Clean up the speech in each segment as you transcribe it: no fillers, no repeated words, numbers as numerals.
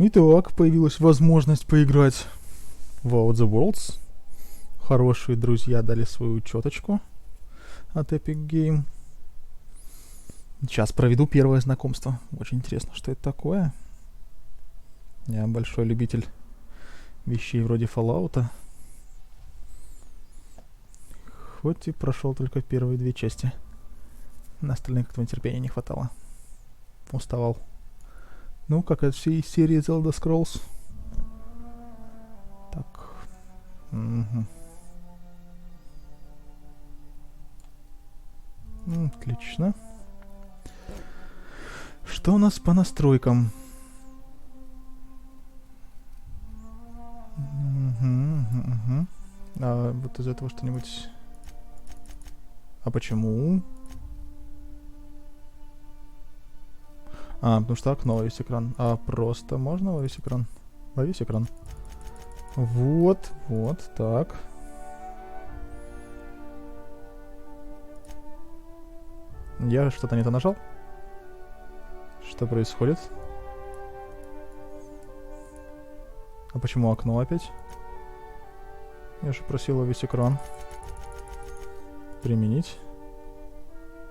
Итак, появилась возможность поиграть в Out the Worlds. Хорошие друзья дали свою чёточку от Epic Game. Сейчас проведу первое знакомство. Очень интересно, что это такое. Я большой любитель вещей вроде Fallout'а. Хоть и прошел только первые две части. На остальных как-то терпения не хватало. Уставал. Ну, как от всей серии Zelda Scrolls. Так. Угу. Отлично. Что у нас по настройкам? Угу. А вот из этого что-нибудь... А почему? Потому что окно во весь экран. А просто можно во весь экран? Во весь экран. Вот, так. Я что-то не то нажал? Что происходит? А почему окно опять? Я же просил во весь экран. Применить.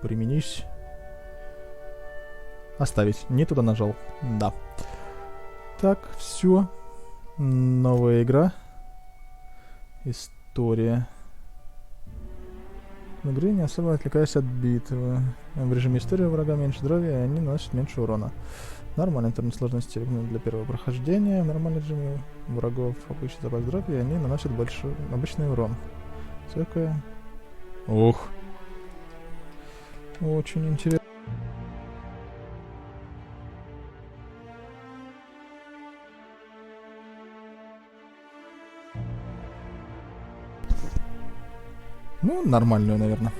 Применись. Оставить. Не туда нажал. Да. Так, все. Новая игра. История. В игре не особо отвлекаясь от битвы. В режиме истории у врага меньше здоровья, и они наносят меньше урона. Нормальный интернет сложности для первого прохождения. В нормальном режиме врагов обычный запас здоровья, и они наносят больше обычный урон. Всякое. Ух. Очень интересно. Ну, нормальную, наверное.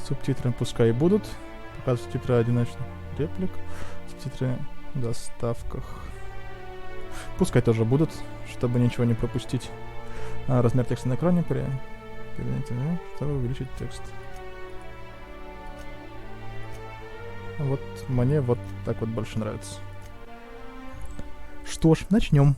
Субтитры пускай и будут. Показывают субтитры одиночных реплик. Субтитры в доставках. Пускай тоже будут, чтобы ничего не пропустить. Размер текста на экране чтобы увеличить текст. Вот мне вот так вот больше нравится. Что ж, начнем.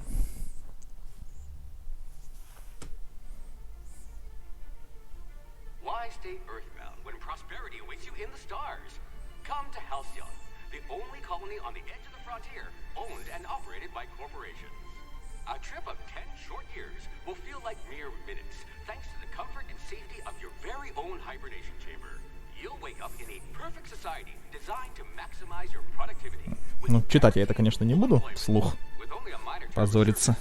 Ну, читать я это, конечно, не буду вслух. Позориться.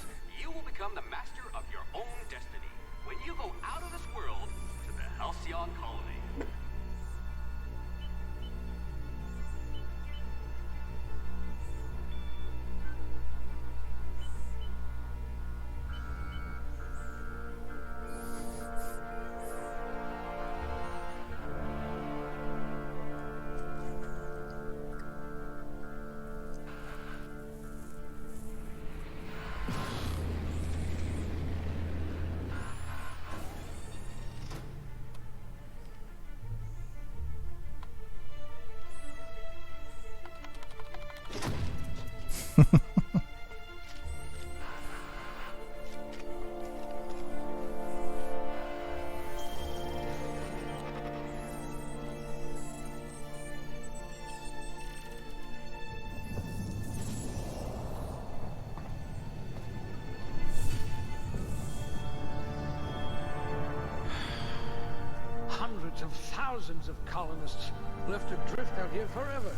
Of thousands of colonists left adrift out here forever,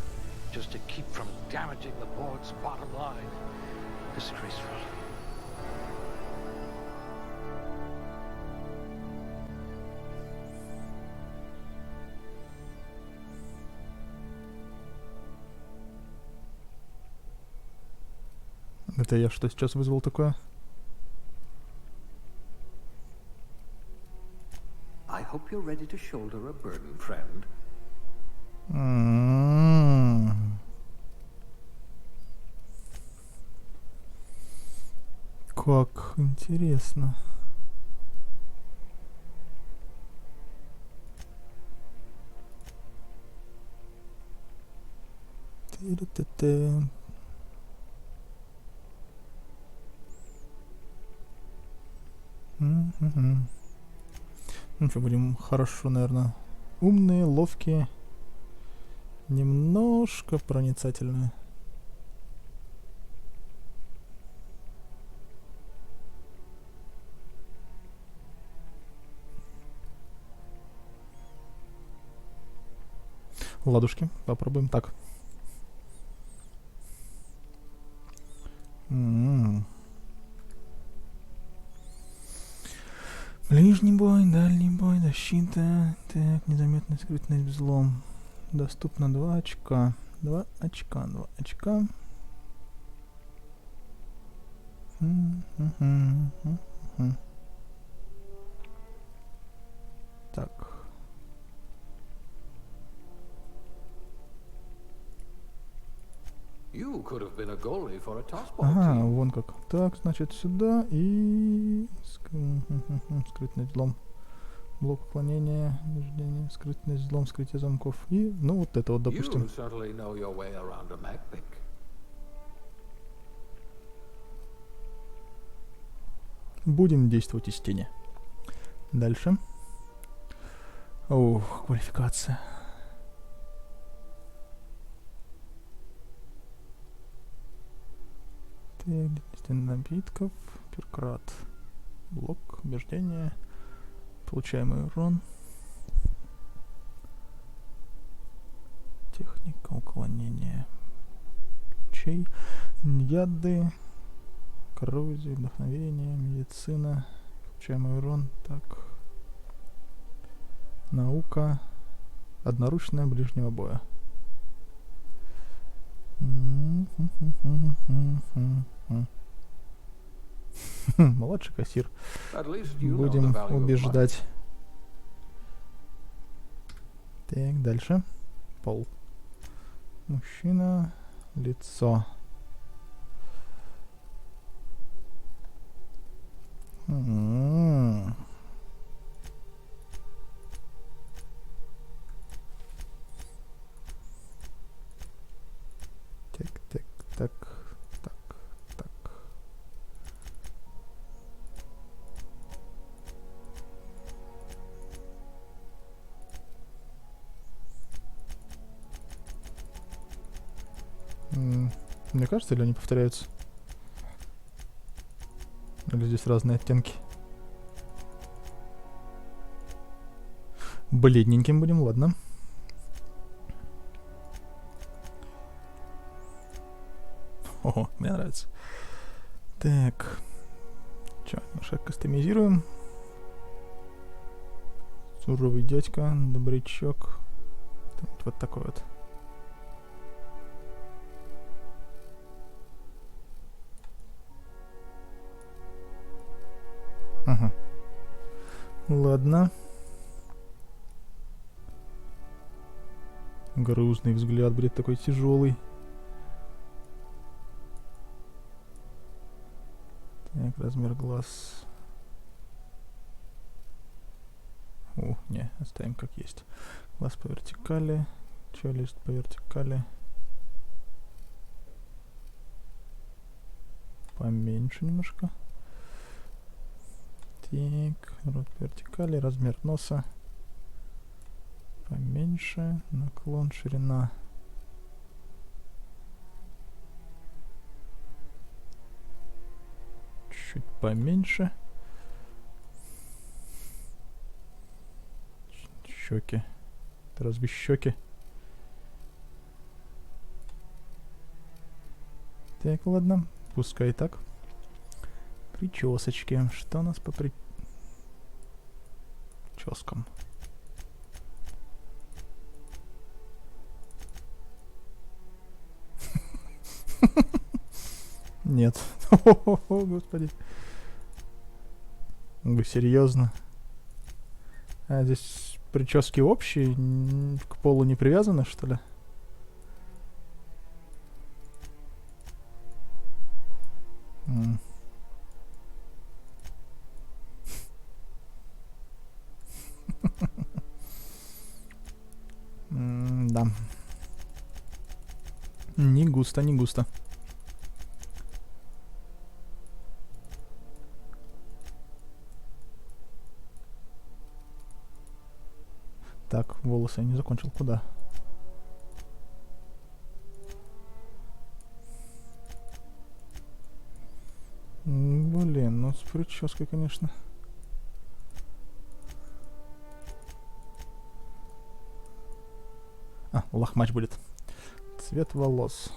just to keep from damaging the board's bottom line. Disgraceful. Это я что сейчас вызвал такое? I hope you're ready to shoulder a burden, friend. Как интересно. Мгм. Ну что, будем хорошо, наверное, умные, ловкие, немножко проницательные. Ладушки, попробуем так. М. Ближний бой, дальний бой, защита. Так, незаметность, скрытность, взлом. Доступно 2 очка. 2 очка, 2 очка. Так. You could have been a goalie for a tossball Ага, team. вон как. Так, значит, сюда и... Скрытный взлом. Блок уклонения, убеждение, скрытность, взлом, скрытие замков. И, ну, вот это вот, допустим. You certainly know your way around a Macpic. Будем действовать из тени. Дальше. Ух, квалификация. Стена напитков, перкрат, блок, убеждение, получаемый урон, техника, уклонение, ключей, яды, коррозия, вдохновение, медицина, получаемый урон, так, наука, одноручная ближнего боя. Младший кассир. Будем убеждать. Так, дальше. Пол. Мужчина. Лицо. Так. Мне кажется, или они повторяются? Или здесь разные оттенки? Бледненьким будем, ладно. Ого, мне нравится. Так. Чё, немножко кастомизируем. Суровый дядька, добрячок. Вот такой вот. Ага. Ладно. Грустный взгляд, бред такой тяжелый. Так, размер глаз. Не, оставим как есть. Глаз по вертикали, челюсть по вертикали. Поменьше немножко. Так, рот по вертикали, размер носа. Поменьше, наклон, ширина. Чуть поменьше. Щеки. Это разве щеки? Так, ладно. Пускай так. Причесочки. Что у нас по прическам? Нет. О, господи. Вы серьезно? А здесь прически общие, к полу не привязаны, что ли? Да. Не густо, не густо. волосы я не закончил. Куда? Блин, ну с прической, конечно. А, лохмач будет. Цвет волос.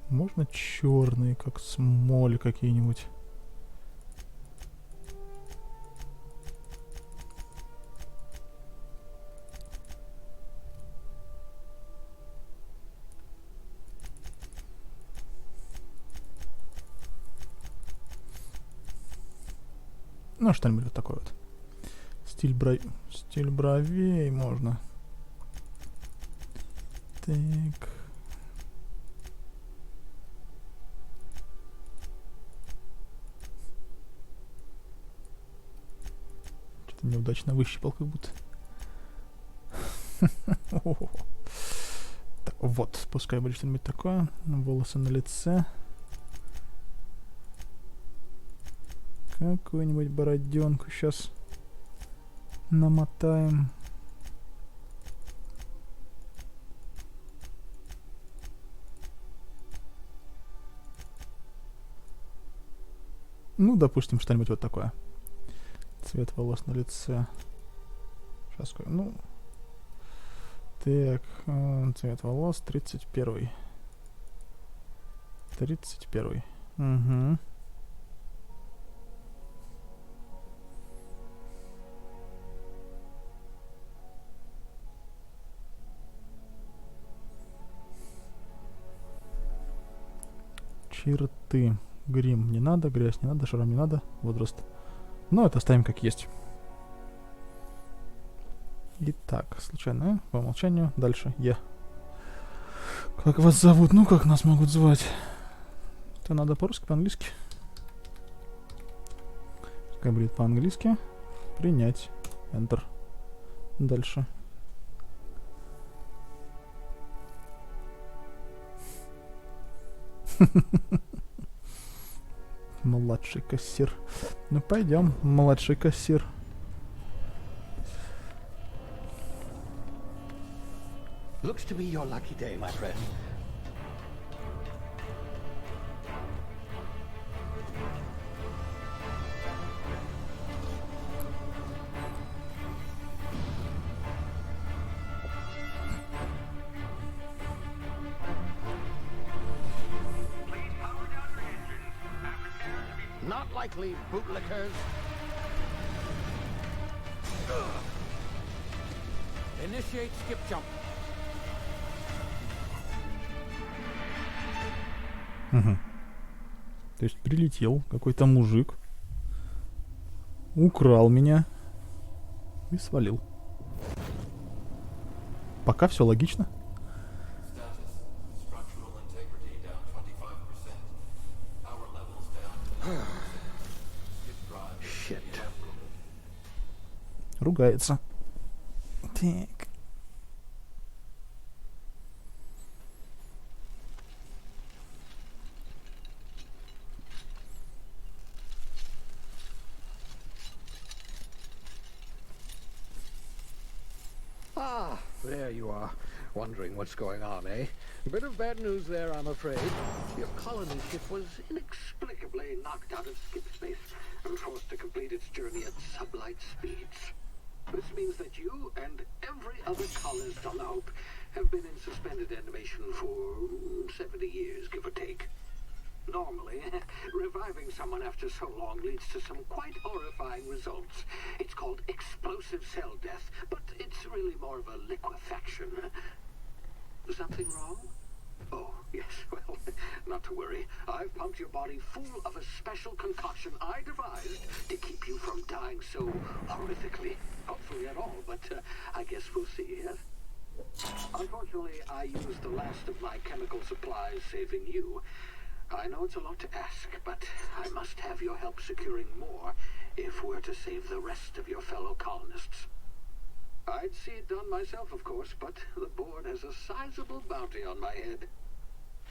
Можно черные, как смоль какие-нибудь. Ну, что-нибудь вот такое вот. Стиль бровей можно. Так. Что-то неудачно выщипал как будто. Так, вот, пускай будет что-нибудь такое. Волосы на лице. Какую-нибудь бороденку сейчас намотаем. Ну, допустим, что-нибудь вот такое. Цвет волос на лице. Сейчас, ну... Так, цвет волос 31. 31. Угу. Черты. Грим не надо, грязь не надо, шрам не надо, возраст. Но это оставим как есть. Итак, случайно, по умолчанию. Дальше, Как вас зовут? Ну, как нас могут звать? Это надо по-русски, по-английски? Пускай будет по-английски. Принять. Enter. Дальше. Младший кассир. Ну, пойдем, младший кассир. Looks to be your lucky day, my friend. Not likely, bootlickers. Initiate skip jump. Угу. То есть прилетел какой-то мужик, украл меня и свалил. Пока все логично. Ругается. Так. Ah, there you are. Wondering what's going on, eh? A bit of bad news there, I'm afraid. Your colony ship was inexplicably knocked out of skip space and forced to complete its journey at sublight speeds. This means that you and every other colonist on the Hope have been in suspended animation for 70 years, give or take. Normally, reviving someone after so long leads to some quite horrifying results. It's called explosive cell death, but it's really more of a liquefaction. Something wrong? Oh, yes, well, not to worry. I've pumped your body full of a special concoction I devised to keep you from dying so horrifically. Hopefully at all, but I guess we'll see, yes? Unfortunately, I used the last of my chemical supplies saving you. I know it's a lot to ask, but I must have your help securing more if we're to save the rest of your fellow colonists. I'd see it done myself, of course, but the board has a sizable bounty on my head.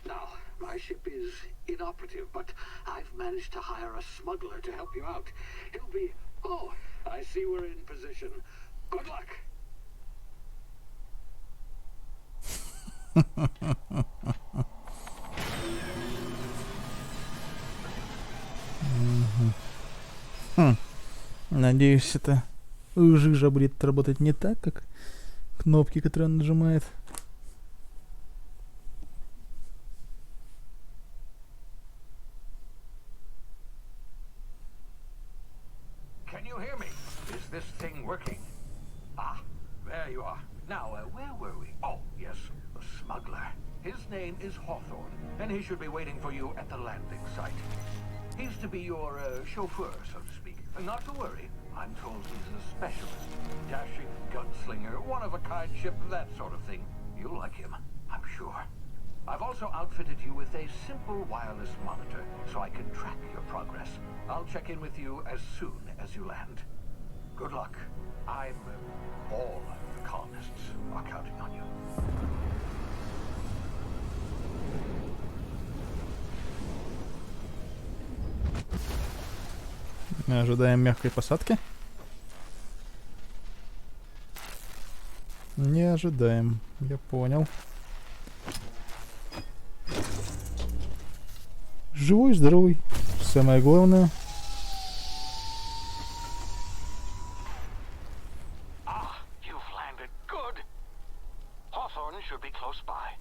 Now, my ship is inoperative, but I've managed to hire a smuggler to help you out. He'll be... Oh, I see we're in position. Good luck. Надеюсь, это жижа будет работать не так, как кнопки, которые он нажимает. Can you hear me? Is this thing working? Ah, there you are. Now, where were we? Oh, yes, the smuggler. His name is Hawthorne, and he should be waiting for you at the landing site. He's to be your chauffeur, so to speak. Not to worry, I'm told he's a specialist. Dashing gunslinger, one-of-a-kind ship, that sort of thing. You'll like him, I'm sure. I've also outfitted you with a simple wireless monitor, so I can track your progress. I'll check in with you as soon as you land. Good luck. All the colonists are counting on you. Мы ожидаем мягкой посадки. Не ожидаем, я понял. Живой, здоровый, самое главное. You've landed good. Hawthorne should be close by.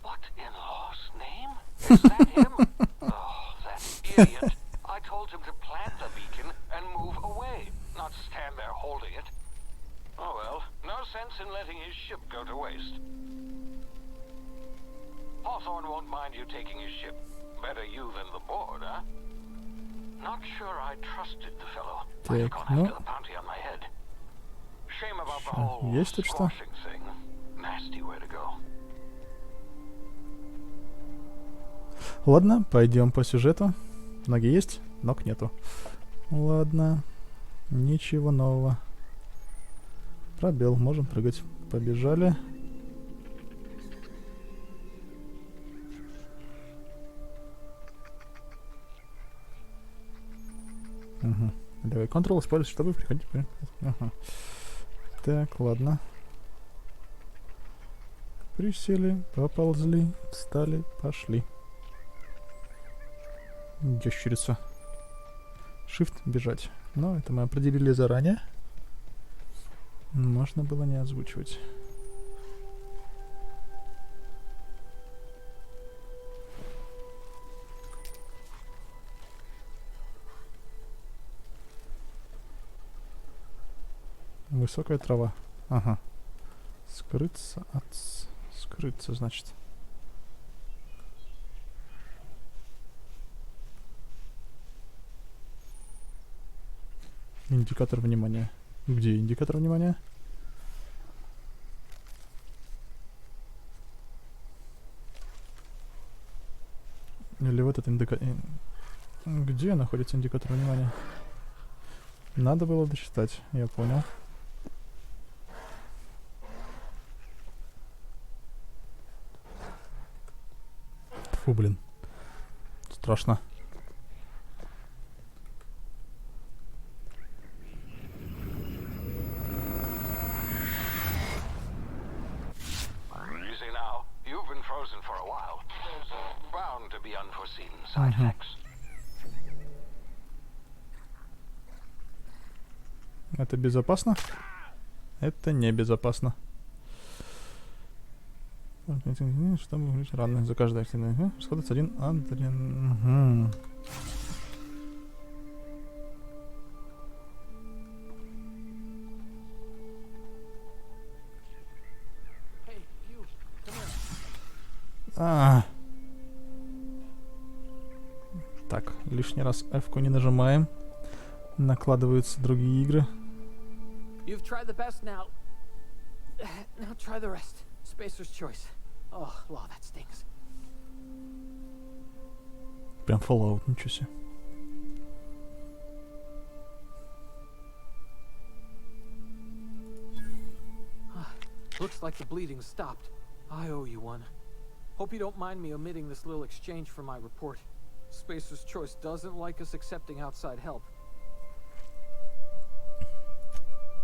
What in law's name? Is that him? Oh, that idiot. I told him to plant the beacon and move away, not stand there holding it. Oh well, no sense in letting his ship go to waste. Hawthorne won't mind you taking his ship. Better you than the board, huh? Not sure I trusted the fellow. Might have gone after the bounty on my head. Shame about the whole Есть тут что? squashing thing. Nasty way to go. Ладно, пойдем по сюжету. Ноги есть, ног нету. Ладно, ничего нового. Пробел, можем прыгать. Побежали. Угу. Левый контрол использовать, чтобы приходить. Ага. Так, ладно. Присели, поползли, встали, пошли. Ящерица. Shift бежать. Но это мы определили заранее. Можно было не озвучивать. Высокая трава. Ага. Скрыться от... Скрыться, значит. Индикатор внимания. Где индикатор внимания? Или вот этот индикатор... Где находится индикатор внимания? Надо было досчитать, я понял. Фу, блин. Страшно. Это безопасно? Это небезопасно. Чтобы говорить рано за каждое активное. Сходится один адреналин. Угу. Так, лишний раз F-ку не нажимаем. Накладываются другие игры. You've tried the best now. Now try the rest. Spacer's choice. Oh, law, that stings. Прям Fallout, ничего себе. Looks like the bleeding stopped. I owe you one. Hope you don't mind me omitting this little exchange from my report. Spacer's Choice doesn't like us accepting outside help.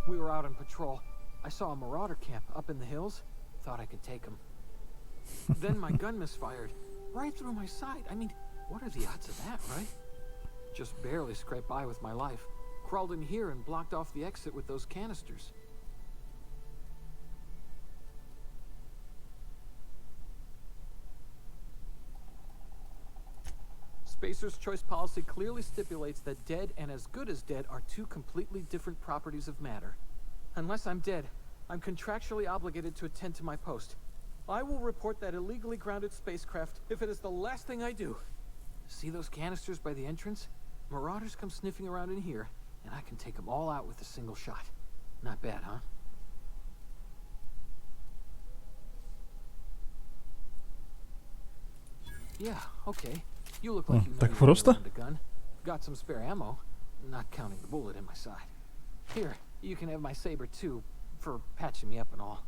We were out on patrol. I saw a marauder camp up in the hills. Thought I could take him. Then my gun misfired. Right through my side. I mean, what are the odds of that, right? Just barely scraped by with my life. Crawled in here and blocked off the exit with those canisters. Spacer's Choice policy clearly stipulates that dead and as good as dead are two completely different properties of matter. Unless I'm dead, I'm contractually obligated to attend to my post. I will report that illegally grounded spacecraft if it is the last thing I do. See those canisters by the entrance? Marauders come sniffing around in here, and I can take them all out with a single shot. Not bad, huh? Yeah, okay. You look like you know Так your way просто? around a gun. Got some spare ammo, not counting the bullet in my side. Here, you can have my saber too, for patching me up and all.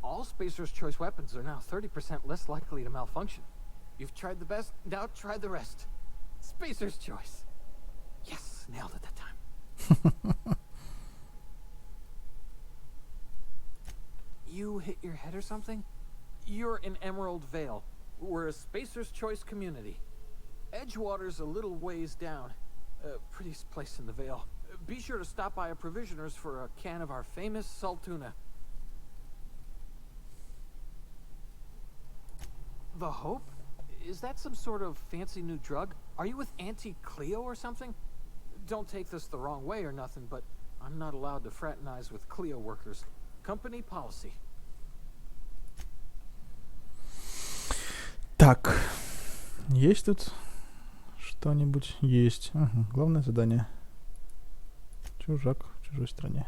All Spacer's Choice weapons are now 30% less likely to malfunction. You've tried the best, now try the rest. Spacer's Choice. Yes, nailed it that time. You hit your head or something? You're in Emerald Vale. We're a Spacer's Choice community. Edgewater's a little ways down. Prettiest place in the Vale. Be sure to stop by a provisioner's for a can of our famous salt tuna. The Hope? Is that some sort of fancy new drug? Are you with Auntie Cleo or something? Don't take this the wrong way or nothing, but I'm not allowed to fraternize with Cleo workers. Company policy. Так, есть тут что-нибудь? Есть. Ага, главное задание. Чужак в чужой стране.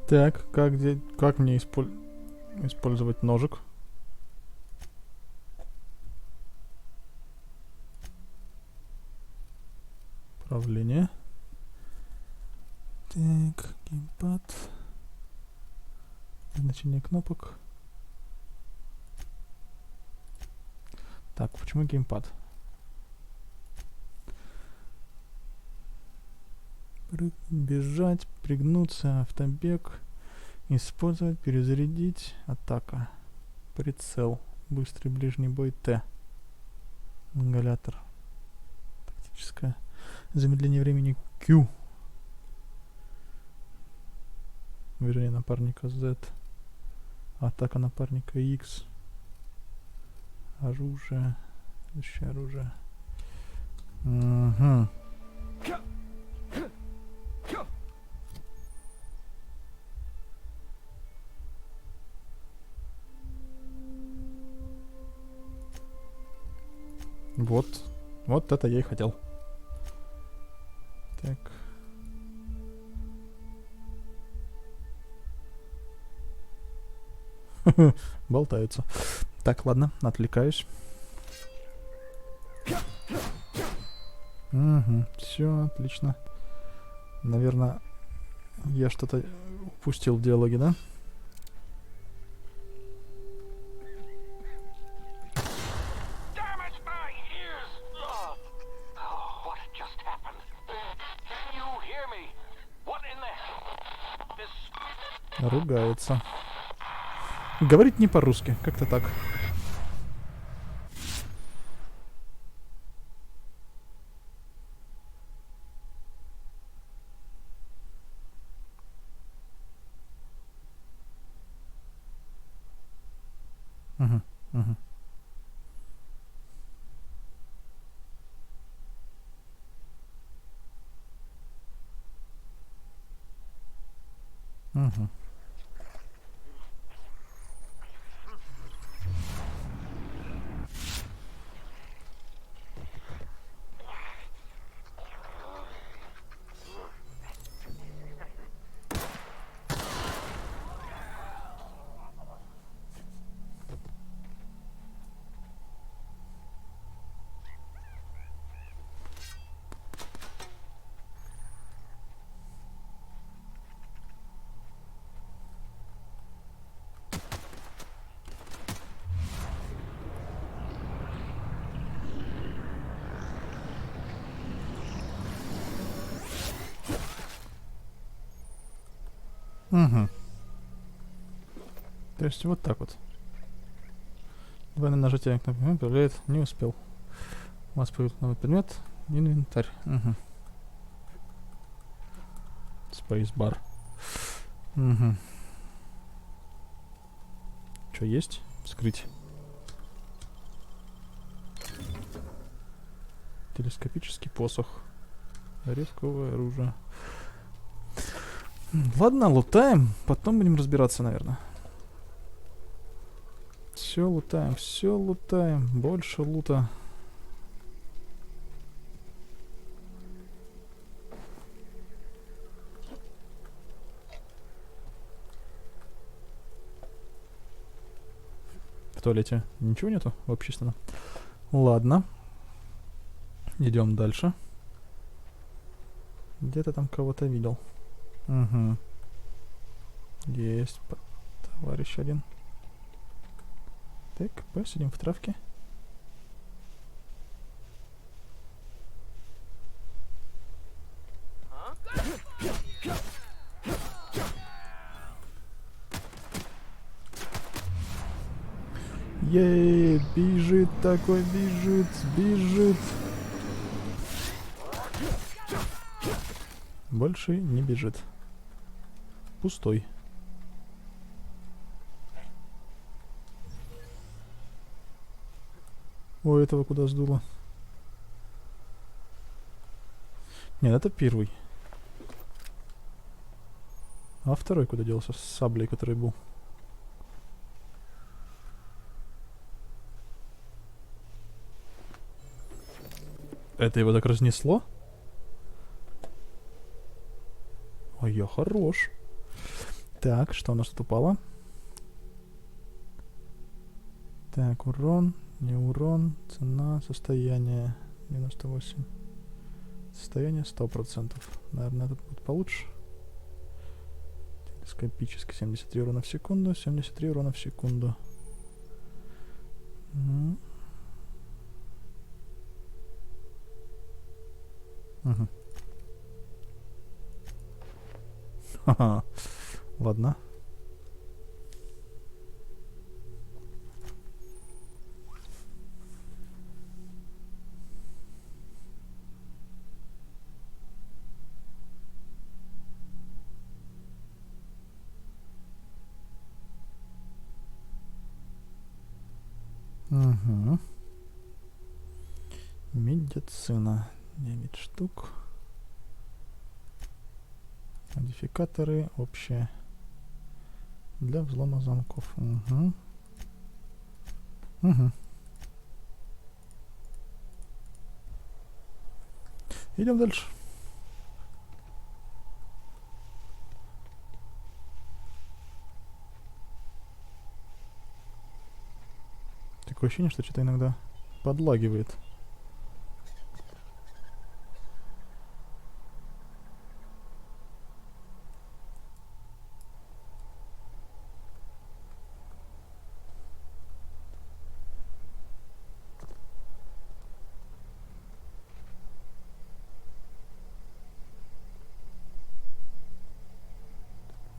Так, как мне использовать ножик? Управление. Так, геймпад. Значение кнопок. Так, почему геймпад? Бежать, пригнуться, автобег, использовать, перезарядить, атака, прицел, быстрый ближний бой Т, ингалятор, тактическое, замедление времени Q, движение напарника Z, атака напарника X, оружие, следующее оружие. Угу. Вот это я и хотел. Так. Болтаются. Так, ладно, отвлекаюсь. Угу, все, отлично. Наверное, я что-то упустил в диалоге, да? Ругается. Говорит не по-русски, как-то так. Угу, угу. Угу. Угу. То есть вот так вот. Двойное нажатие кнопки появляет. Не успел. У вас появился новый предмет. Инвентарь. Угу. Спейсбар. Угу. Что есть? Вскрыть. Телескопический посох. Резковое оружие. Ладно, лутаем. Потом будем разбираться, наверное. Все лутаем, все лутаем. Больше лута. В туалете ничего нету в общественном? Ладно. Идем дальше. Где-то там кого-то видел. Угу. Есть товарищ один. Так, посидим в травке. Ей, бежит такой, бежит, бежит. Больше не бежит. Пустой. О, этого куда сдуло? Нет, это первый. А второй куда делся? С саблей, который был. Это его так разнесло? Ой, я хорош. Так, что у нас тут упало? Так, урон, не урон, цена, состояние 98. Состояние 100%. Наверное, этот будет получше. Телескопически 73 урона в секунду, 73 урона в секунду. Угу. Ха-ха. Ладно. Угу. Медицина. 9 штук. Модификаторы общие. Для взлома замков. Угу. Угу. Идем дальше. Такое ощущение, что что-то иногда подлагивает.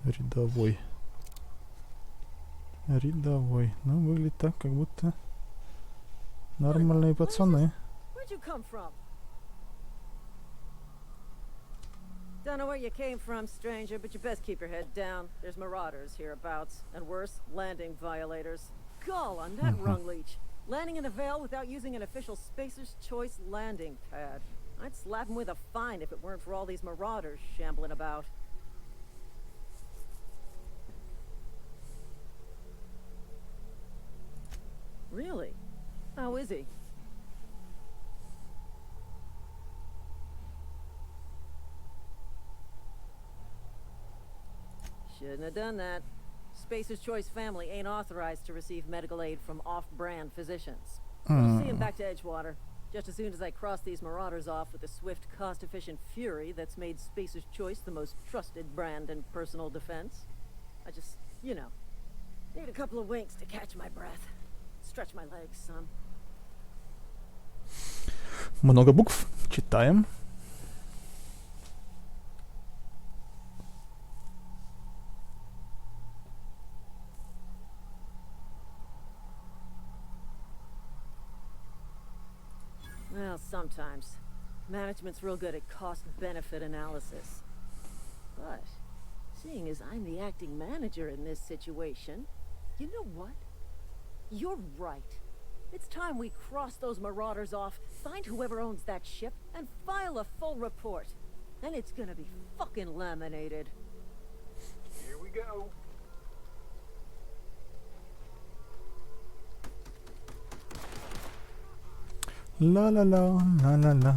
Рядовой. Рядовой. Ну, выглядит так, как будто нормальные пацаны. Where'd you come from? Don't know where you came from, stranger, but you best keep your head down. There's marauders hereabouts, and worse, landing violators. Gall on that rung leech. Landing in the Vale without using an official Spacer's Choice landing pad. I'd slap him with a fine if it weren't for all these marauders shambling about. Really? How is he? Shouldn't have done that. Spacer's Choice family ain't authorized to receive medical aid from off-brand physicians. We'll see him back to Edgewater, just as soon as I cross these marauders off with the swift, cost-efficient fury that's made Spacer's Choice the most trusted brand in personal defense. I just, you know, need a couple of winks to catch my breath. Stretch my legs, son. Много букв. Читаем. Well, sometimes. Management's real good at cost-benefit analysis. But, seeing as I'm the acting manager in this situation, you know what? You're right. It's time we cross those marauders off, find whoever owns that ship, and file a full report. And it's gonna be fucking laminated. Here we go. La la la, la la la.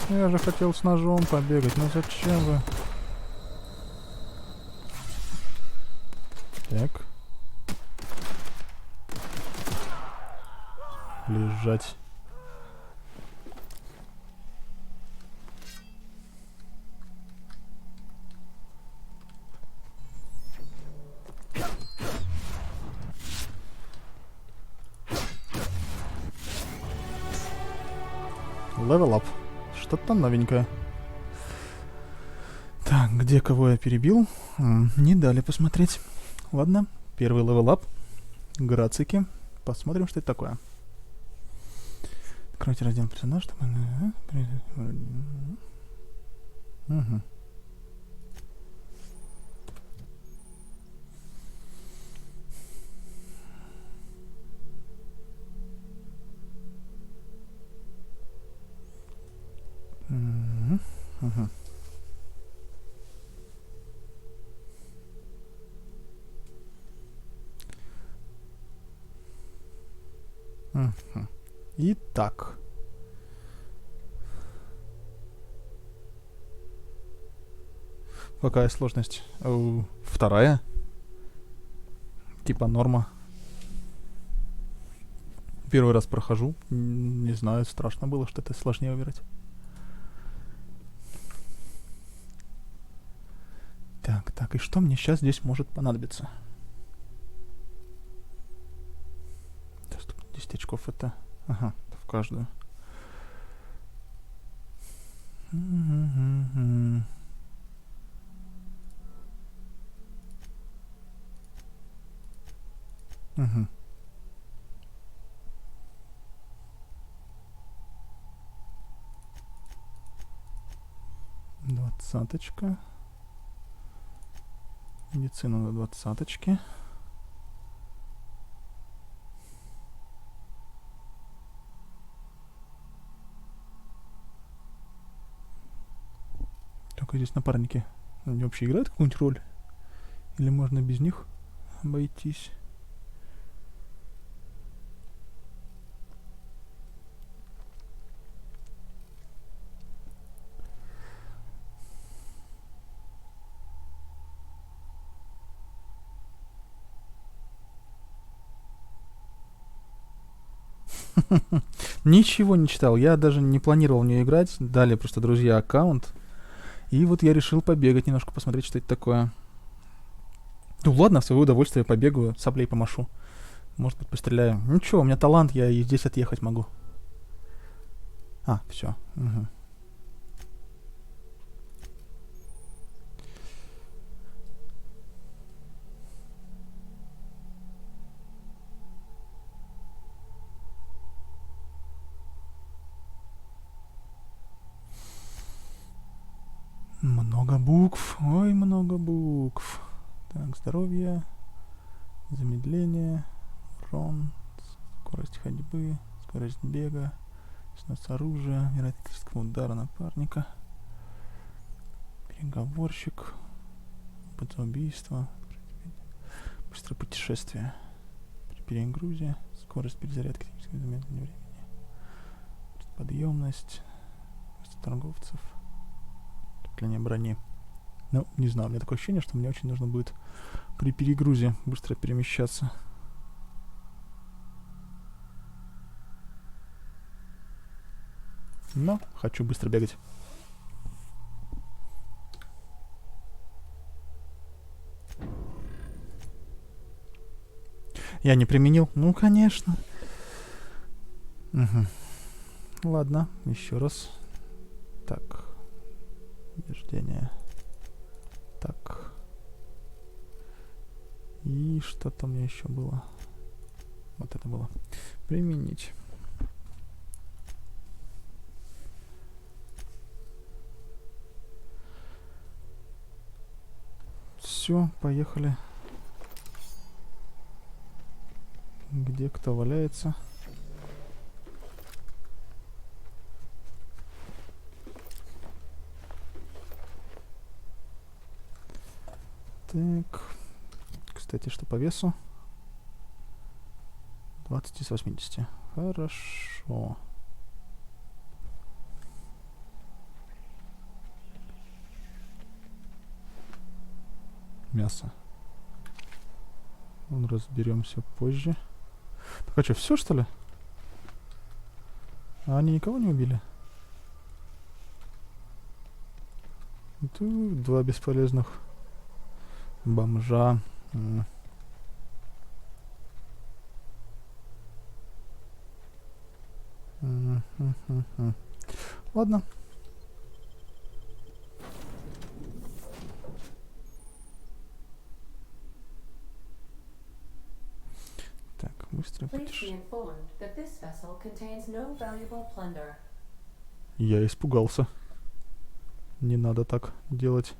Я же хотел с ножом побегать, но зачем вы? Так. Лежать. Level up. Что-то новенькое. Так, где кого я перебил? Не дали посмотреть. Ладно, первый level up. Грацики. Посмотрим, что это такое. Откройте раздел персонаж, чтобы... Угу. Угу. Угу. Итак. Какая сложность? Вторая. Типа норма. Первый раз прохожу. Не знаю, страшно было, что это сложнее выбирать. Так, и что мне сейчас здесь может понадобиться? 10 очков это... Ага, в каждую. Угу. Двадцаточка. Медицина до 20-очки. Только здесь напарники. Они вообще играют какую-нибудь роль? Или можно без них обойтись? Ничего не читал. Я даже не планировал в нее играть. Дали просто друзья аккаунт. И вот я решил побегать немножко, посмотреть, что это такое. Ну ладно, в свое удовольствие побегаю, саблей помашу. Может быть, постреляю. Ничего, у меня талант, я и здесь отъехать могу. А, все. Угу. Много букв. Ой, много букв. Так, здоровье. Замедление. Урон. Скорость ходьбы. Скорость бега. Снос оружия. Вероятность критического удара напарника. Переговорщик. Опыт за убийство. Быстрое путешествие. При перегрузе. Скорость перезарядки. Критическое замедление времени. Подъемность. Торговцев. Топление брони. Ну, не знаю, у меня такое ощущение, что мне очень нужно будет при перегрузе быстро перемещаться. Но хочу быстро бегать. Я не применил? Ну, конечно. Угу. Ладно, еще раз. Так. Убеждение. Так. И что-то у меня еще было. Вот это было. Применить. Все, поехали. Где кто валяется? Так. Кстати, что по весу? 20 из 80. Хорошо. Мясо. Разберемся позже. Так, а что, все, что ли? А они никого не убили? Тут два бесполезных бомжа. Ладно. Так, быстро путешествие. Я испугался. Не надо так делать.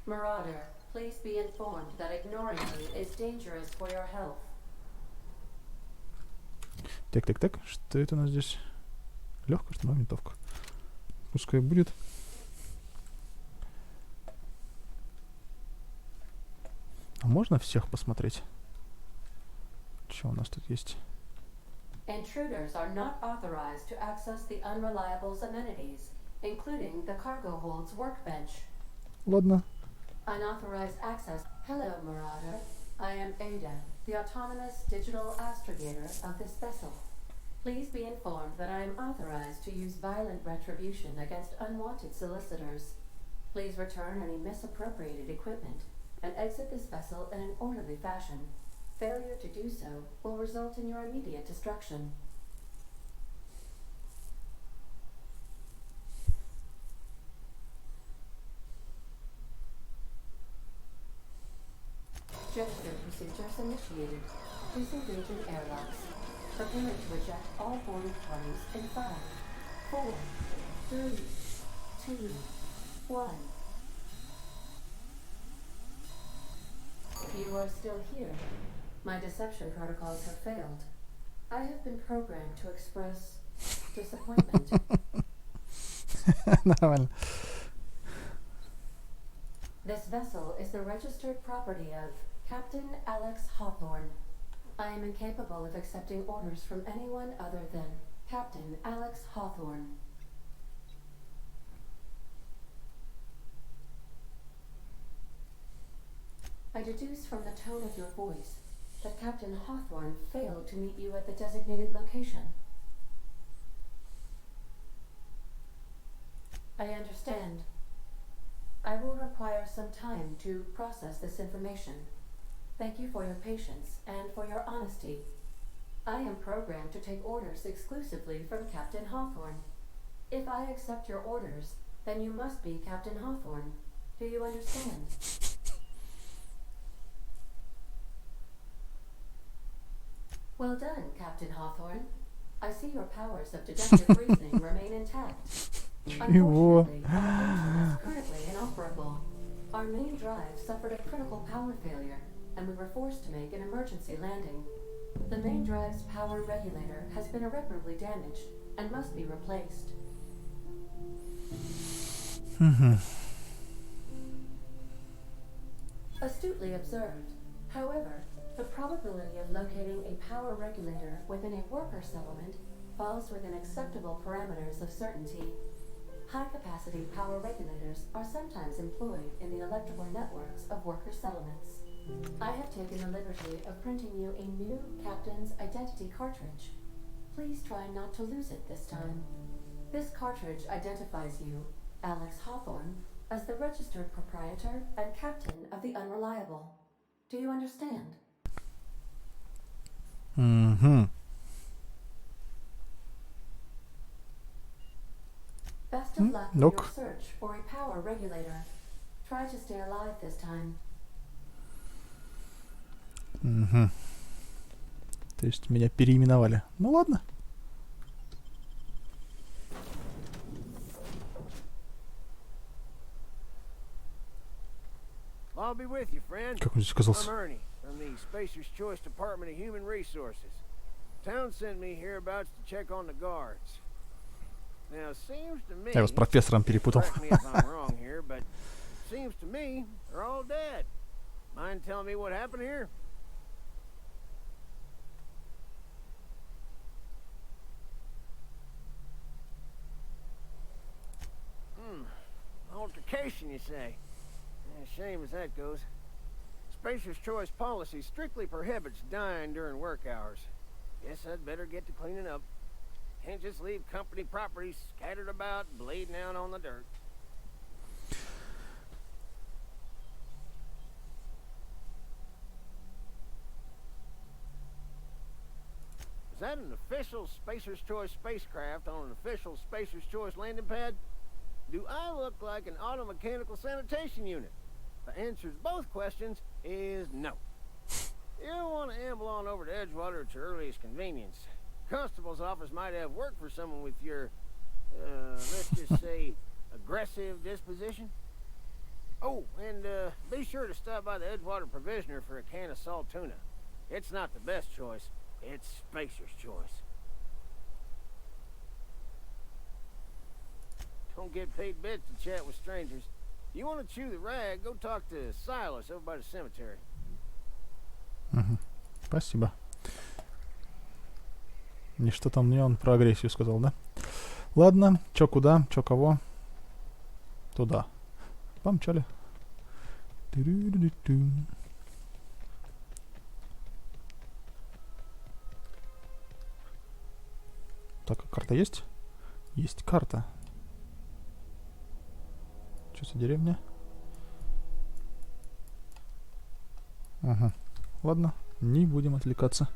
Marauder, please be informed that ignoring me is dangerous for your health. Так. Что это у нас здесь? Легкая штурмовая винтовка. Пускай будет. А можно всех посмотреть? Что у нас тут есть? Intruders are not authorized to access the Unreliable's amenities, including the cargo hold's workbench. Ладно. Unauthorized access. Hello, Marauder. I am Ada, the autonomous digital astrogator of this vessel. Please be informed that I am authorized to use violent retribution against unwanted solicitors. Please return any misappropriated equipment and exit this vessel in an orderly fashion. Failure to do so will result in your immediate destruction. Gesture procedures initiated. Disengaging airlocks. Preparing to eject all boarding parties in 5, 4, 3, 2, 1. You are still here. My deception protocols have failed. I have been programmed to express disappointment. Нормально. This vessel is the registered property of Captain Alex Hawthorne. I am incapable of accepting orders from anyone other than Captain Alex Hawthorne. I deduce from the tone of your voice that Captain Hawthorne failed to meet you at the designated location. I understand. I will require some time to process this information. Thank you for your patience and for your honesty. I am programmed to take orders exclusively from Captain Hawthorne. If I accept your orders, then you must be Captain Hawthorne. Do you understand? Well done, Captain Hawthorne. I see your powers of deductive reasoning remain intact. Unfortunately, our engine is currently inoperable. Our main drive suffered a critical power failure, and we were forced to make an emergency landing. The main drive's power regulator has been irreparably damaged and must be replaced. Astutely observed. However, the probability of locating a power regulator within a worker settlement falls within acceptable parameters of certainty. High-capacity power regulators are sometimes employed in the electrical networks of worker settlements. I have taken the liberty of printing you a new Captain's Identity cartridge. Please try not to lose it this time. This cartridge identifies you, Alex Hawthorne, as the registered proprietor and captain of the Unreliable. Do you understand? うん。Угу. Best of luck with Look. your search for a power regulator. Try to stay alive this time. Угу. То есть меня переименовали. Ну ладно. I'll be with you, friend. Как он здесь I'm оказался? Ernie from the Spacer's Choice Department of Human Resources. Town sent me hereabouts to check on the guards. Now, it seems to me, Я его с профессором перепутал. correct me if I'm wrong here, but it seems to me they're all dead. Mind telling me what happened here? Altercation, you say? Shame as that goes. Spacer's Choice policy strictly prohibits dying during work hours. Guess I'd better get to cleaning up. Can't just leave company property scattered about, bleeding out on the dirt. Is that an official Spacer's Choice spacecraft on an official Spacer's Choice landing pad? Do I look like an automechanical sanitation unit? The answer to both questions is no. You'll want to amble on over to Edgewater at your earliest convenience. Constable's office might have work for someone with your, let's just say, aggressive disposition. Oh, and be sure to stop by the Edgewater Provisioner for a can of salt tuna. It's not the best choice. It's Spacer's Choice. Don't get paid bits to chat with strangers. You want to chew the rag, go talk to Silas over by the cemetery. Угу. Спасибо. И что там мне он про агрессию сказал, да? Ладно, чё куда, чё кого? Туда. Помчали. Ту-ду-ду-ду-ду. Так, а карта есть? Есть карта. Что за деревня? Ага. Ладно, не будем отвлекаться.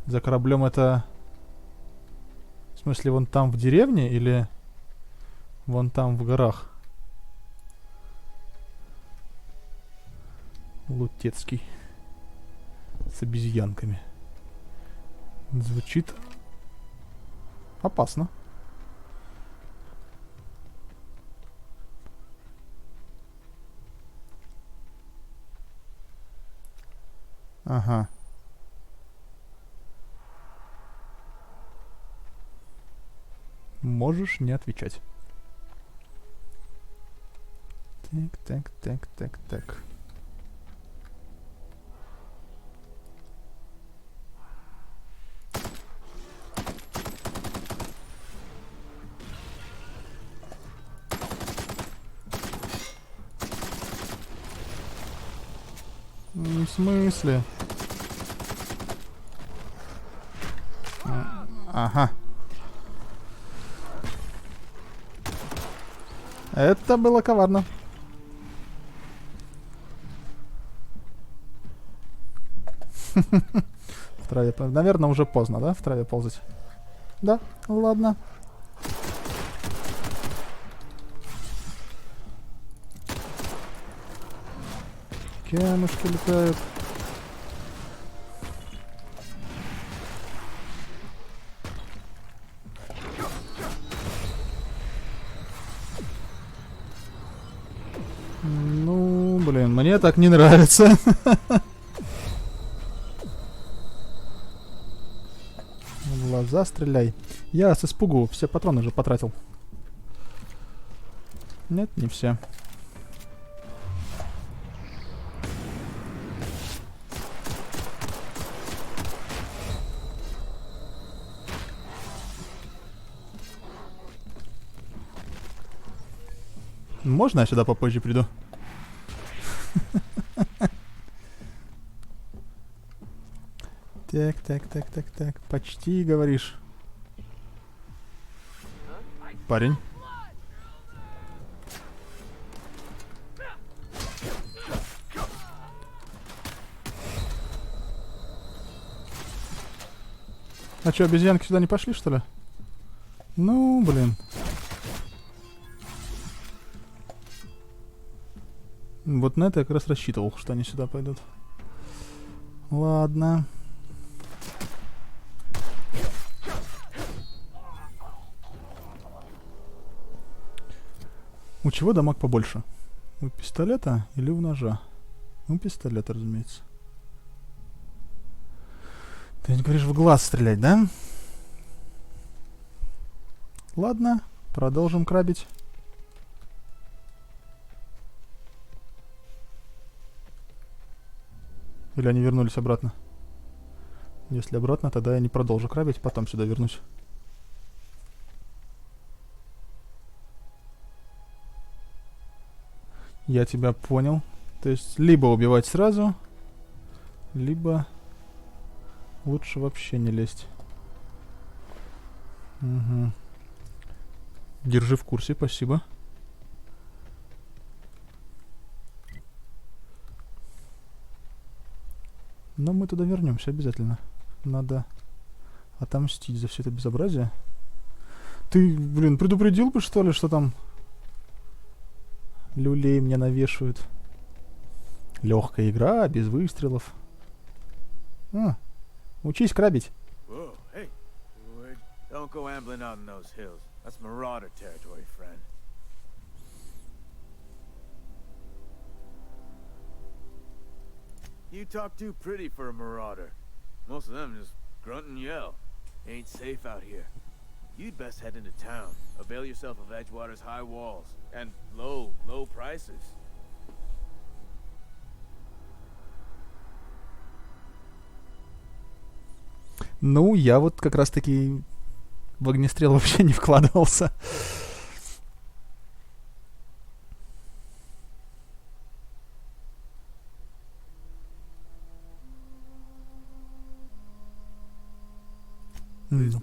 За кораблем это... В смысле, вон там в деревне или вон там в горах? Лутецкий. С обезьянками. Звучит опасно. Ага. Можешь не отвечать. Так. В смысле? Ага. Это было коварно. В траве, наверное, уже поздно, да, в траве ползать? Да, ладно. Камушки летают. Ну, блин, мне так не нравится. В глаза стреляй. Я с испугу все патроны уже потратил. Нет, не все. Можно я сюда попозже приду? Так. Почти говоришь. Парень. А чё, обезьянки сюда не пошли, что ли? Ну, блин. Вот на это я как раз рассчитывал, что они сюда пойдут. Ладно. У чего дамаг побольше? У пистолета или у ножа? У пистолета, разумеется. Ты не говоришь в глаз стрелять, да? Ладно, продолжим крабить. Или они вернулись обратно? Если обратно, тогда я не продолжу крабить, потом сюда вернусь. Я тебя понял. То есть, либо убивать сразу, либо лучше вообще не лезть. Угу. Держи в курсе, спасибо. Но мы туда вернемся обязательно. Надо отомстить за все это безобразие. Ты, блин, предупредил бы, что ли, что там люлей мне навешивают? Легкая игра, без выстрелов. А, учись крабить. Whoa, hey. Don't go ambling out in those hills. That's marauder territory, friend. You talk too pretty for a marauder. Most of them just grunt and yell. Ain't safe out here. You'd best head into town. Avail yourself of Edgewater's high walls and low prices. Ну, я вот как раз-таки в огнестрел вообще не вкладывался.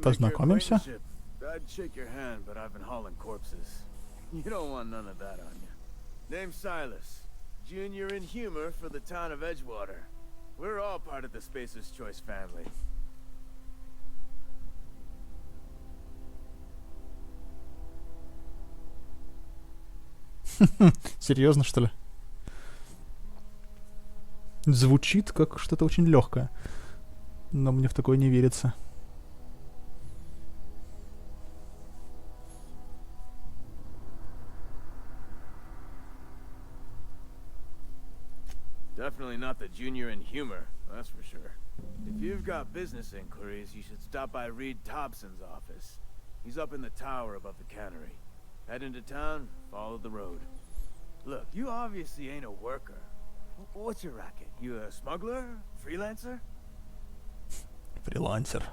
Познакомимся. I'd shake your hand, but I've been hauling corpses. You don't want none of that on you. Name's Silas. Junior in humor for the town of Edgewater. We're all part of the Spacer's Choice family. Серьезно, что ли? Звучит как что-то очень легкое. Но мне в такое не верится. Definitely not the junior in humor, that's for sure. If you've got business inquiries, you should stop by Reed Thompson's office. He's up in the tower above the cannery. Head into town, follow the road. Look, you obviously ain't a worker. What's your racket? You a smuggler? Freelancer? Фрилансер.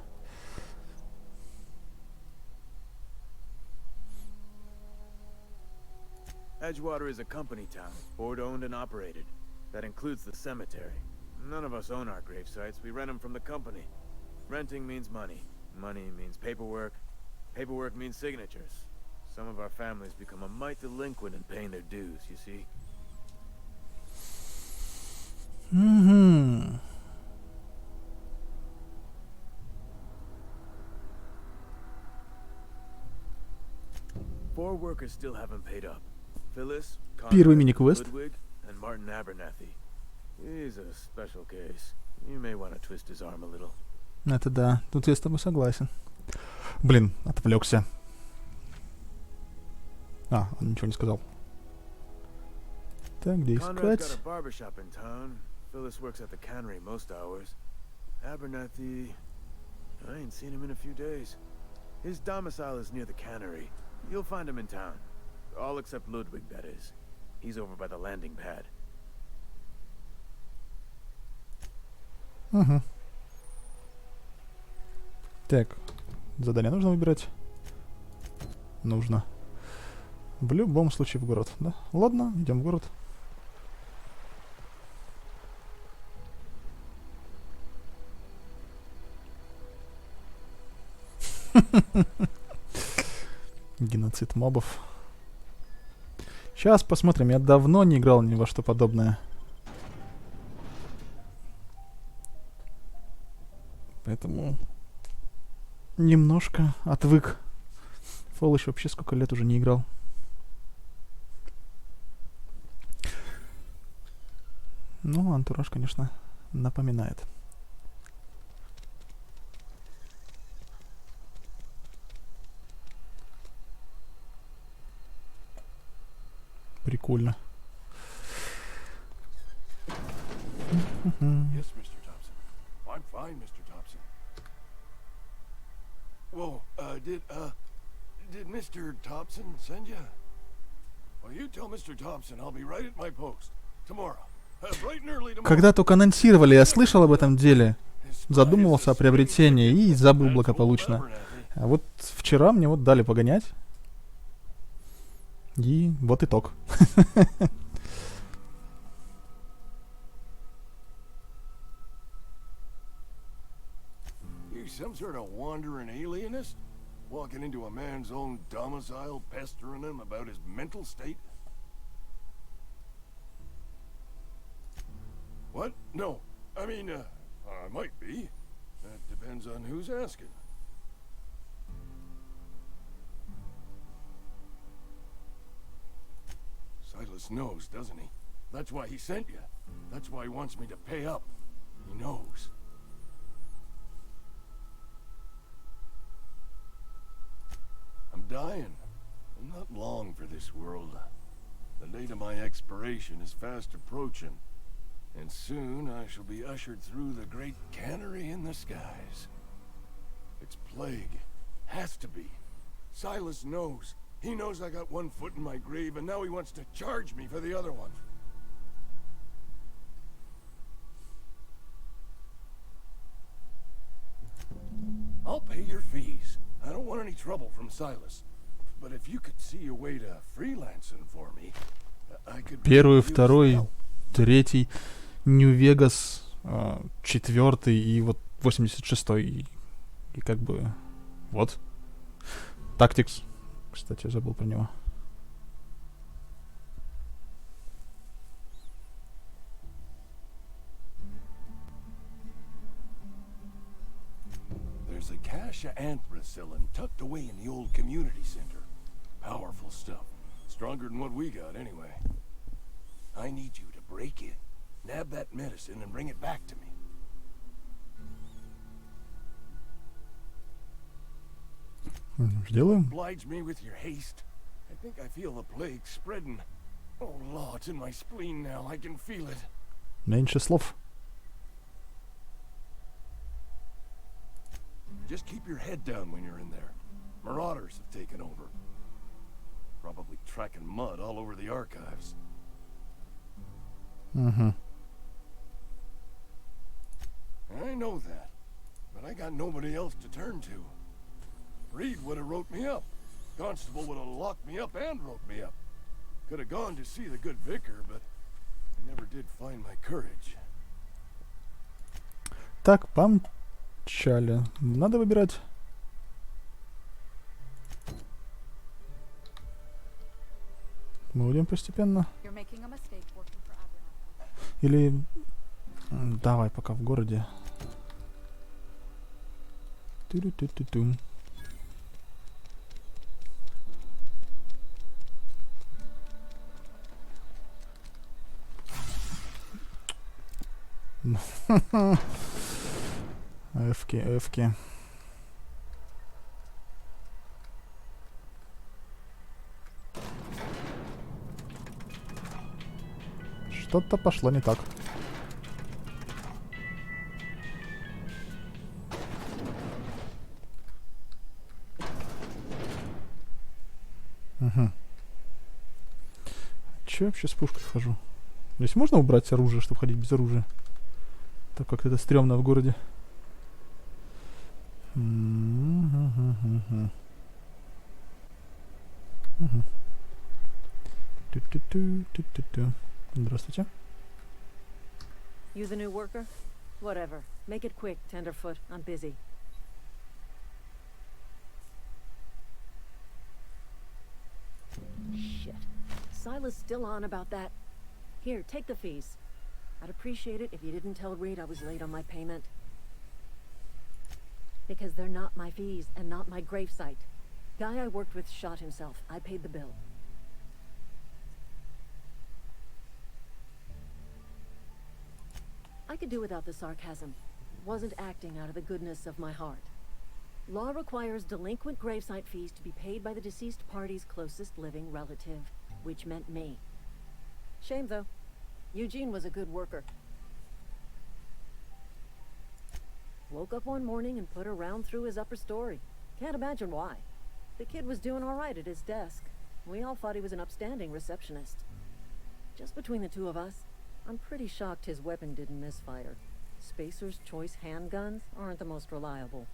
Edgewater is a company town, board-owned and operated. That includes the cemetery. None of us own our grave sites. We rent them from the company. Renting means money. Money means paperwork. Paperwork means signatures. Some of our families become a mite delinquent in paying their dues, you see. Mm-hmm. Four workers still haven't paid up. Phyllis, Первый Conrad, мини-квест. Ludwig, and Martin Abernathy. He's a special case. You may want to twist his arm a little. Это да, тут я с тобой согласен. Блин, отвлекся. А, он ничего не сказал. Так, где Conrad's got искать? a barbershop in town. Phyllis works at the cannery most hours. Abernathy, I ain't seen him in a few days. His domicile is near the cannery. You'll find him in town. All except Ludwig, that is. He's over by the landing pad. Угу. Так, задание нужно выбирать? Нужно. В любом случае в город, да? Ладно, идем в город. Геноцид мобов. Сейчас посмотрим. Я давно не играл ни во что подобное. Поэтому немножко отвык. Фоллэш вообще сколько лет уже не играл. Ну, антураж, конечно, напоминает. Прикольно. Yes, Mr. Thompson. I'm fine, Mr. Thompson. Whoa, did Mr. Thompson send you? Well, you tell Mr. Thompson I'll be right at my post tomorrow. Bright and early tomorrow. Когда только анонсировали, я слышал об этом деле, задумывался о приобретении и забыл благополучно. А вот вчера мне вот дали погонять. И вот итог. You some sort of wandering alienist? Walking into a man's own domicile, pestering him about his mental state? What? No. I mean, I might be. That depends on who's asking. Silas knows, doesn't he? That's why he sent you. That's why he wants me to pay up. He knows. I'm dying. I'm not long for this world. The date of my expiration is fast approaching. And soon I shall be ushered through the great cannery in the skies. It's plague. Has to be. Silas knows. He knows I got one foot in my grave, and now he wants to charge me for the other one. I'll pay your fees. I don't want any trouble from Silas. But if you could see a way to freelancing for me, I could... Первый, второй, третий, Нью-Вегас, четвертый и вот 86-й. И как бы... Вот. Tactics. Кстати, забыл про него. There's a cache of anthracillin tucked away in the old community center. Powerful stuff. Stronger than what we got, anyway. I need you to break in, nab that medicine, and bring it back to me. Сделаем. Oblige me with your haste. I think I feel the plague spreading. Oh, Lord, it's in my spleen now. I can feel it. Меньше слов. Just keep your head down when you're in there. Marauders have taken over. Probably tracking mud all over the archives. Угу. I know that, but I got nobody else to turn to. Reed would have wrote me up. Constable would have locked me up and wrote me up. Could have gone to see the good vicar, but I never did find my courage. Так, помчали. Надо выбирать. Мы будем постепенно. Или... Давай пока в городе. Ту-ру-ту-ту-ту. Эфки, эфки. Что-то пошло не так. Угу. Че я вообще с пушкой хожу? Здесь можно убрать оружие, чтобы ходить без оружия? Так как это стрёмно в городе. Здравствуйте. You the new worker? Whatever. Make it quick, Tenderfoot. I'm busy. Shit. Silas still on about that. Here, take the fees. I'd appreciate it if you didn't tell Reed I was late on my payment. Because they're not my fees and not my gravesite. Guy I worked with shot himself. I paid the bill. I could do without the sarcasm. Wasn't acting out of the goodness of my heart. Law requires delinquent gravesite fees to be paid by the deceased party's closest living relative, which meant me. Shame, though. Eugene was a good worker. Woke up one morning and put a round through his upper story. Can't imagine why. The kid was doing all right at his desk. We all thought he was an upstanding receptionist. Just between the two of us, I'm pretty shocked his weapon didn't misfire. Spacer's Choice handguns aren't the most reliable.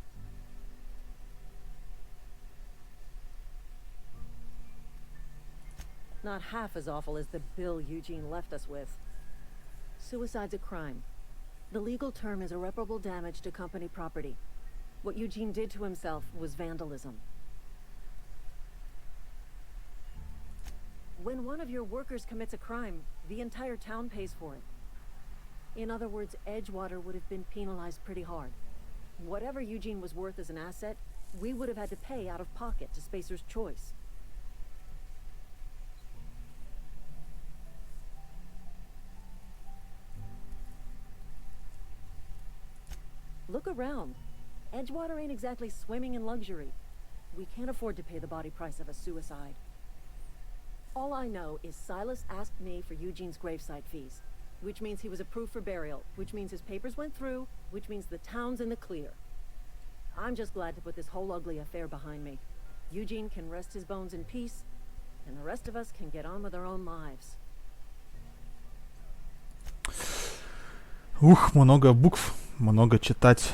Not half as awful as the bill Eugene left us with. Suicide's a crime. The legal term is irreparable damage to company property. What Eugene did to himself was vandalism. When one of your workers commits a crime, the entire town pays for it. In other words, Edgewater would have been penalized pretty hard. Whatever Eugene was worth as an asset, we would have had to pay out of pocket to Spacer's Choice. Look around. Edgewater ain't exactly swimming in luxury. We can't afford to pay the body price of a suicide. All I know is Silas asked me for Eugene's gravesite fees, which means he was approved for burial, which means his papers went through, which means the town's in the clear. I'm just glad to put this whole ugly affair behind me. Eugene can rest his bones in peace, and the rest of us can get on with our own lives. Ух, много букв, много читать,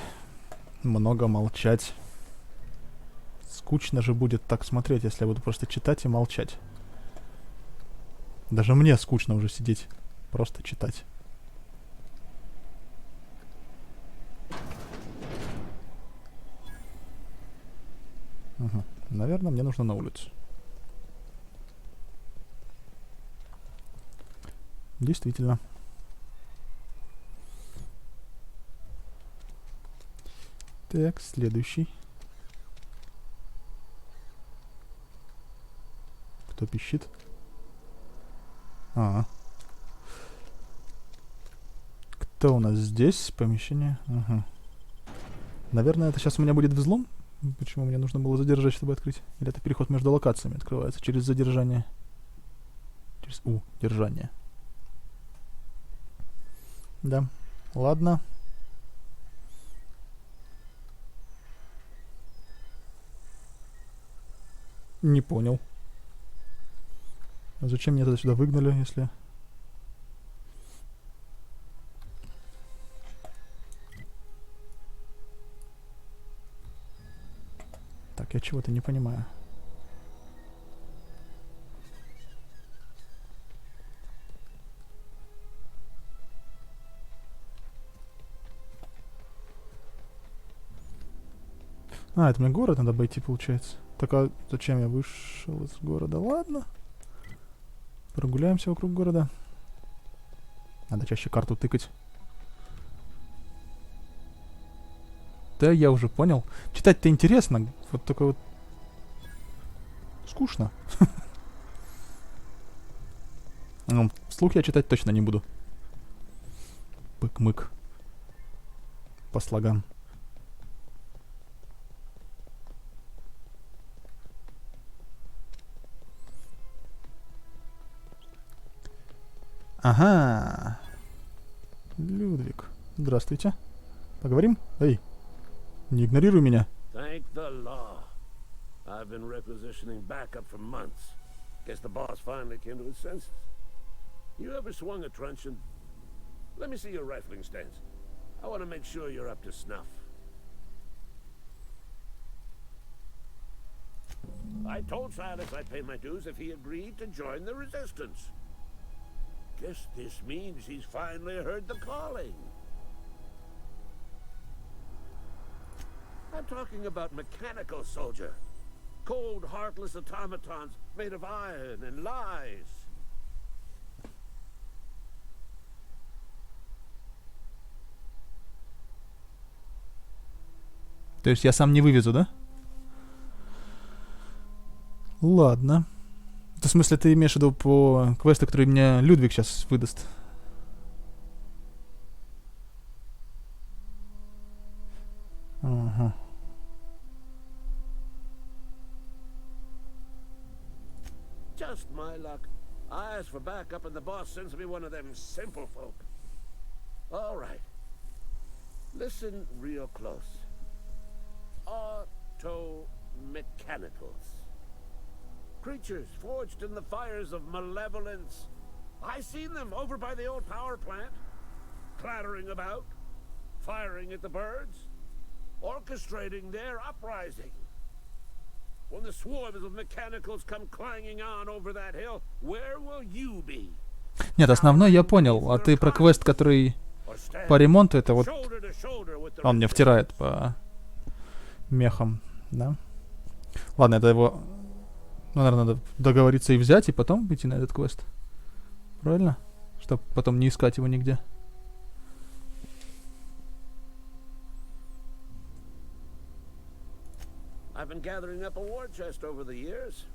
много молчать. Скучно же будет так смотреть, если я буду просто читать и молчать. Даже мне скучно уже сидеть, просто читать. Угу. Наверное, мне нужно на улицу. Действительно. Так, следующий. Кто пищит? Кто у нас здесь? Помещение. Ага. Наверное, это сейчас у меня будет взлом. Почему мне нужно было задержать, чтобы открыть? Или это переход между локациями открывается через задержание? Через держание. Да. Ладно. Не понял. А зачем меня тогда сюда выгнали, если... Так, я чего-то не понимаю. Это мне город надо обойти, получается. Так, а зачем я вышел из города? Ладно. Прогуляемся вокруг города. Надо чаще карту тыкать. Да, я уже понял. Читать-то интересно. Вот только вот... Скучно. Ну, вслух я читать точно не буду. Пык-мык. По слогам. Ага. Людвиг. Здравствуйте. Поговорим? Эй, не игнорируй меня. Thank the law. I've been requisitioning backup for months. Guess the boss finally came to his senses. You ever swung a truncheon? Let me see your rifling stance. I want to make sure you're up to snuff. I told Silas I'd pay my dues if he agreed to join the resistance. Guess this means he's finally heard the calling. I'm talking about mechanical soldier. Cold, heartless automatons made of iron and lies. То есть я сам не вывезу, да? Ладно. В смысле, ты имеешь в виду по квесту, который мне Людвиг сейчас выдаст? Ага. Just my luck. I ask for backup and the boss sends me one of them simple folk. All right. Listen real close. Auto-mechanicals. Creatures forged in the fires of malevolence. I seen them over by the old power plant, clattering about, firing at the birds, orchestrating their uprising. When the swarms of mechanicals come clanging on over that hill, where will you be? Нет, основной я понял. А ты про квест, который по ремонту, это вот он мне втирает по мехам, да? Ладно, это его... Ну, наверное, надо договориться и взять, и потом идти на этот квест. Правильно? Чтобы потом не искать его нигде. I've been gathering up a war chest over the years.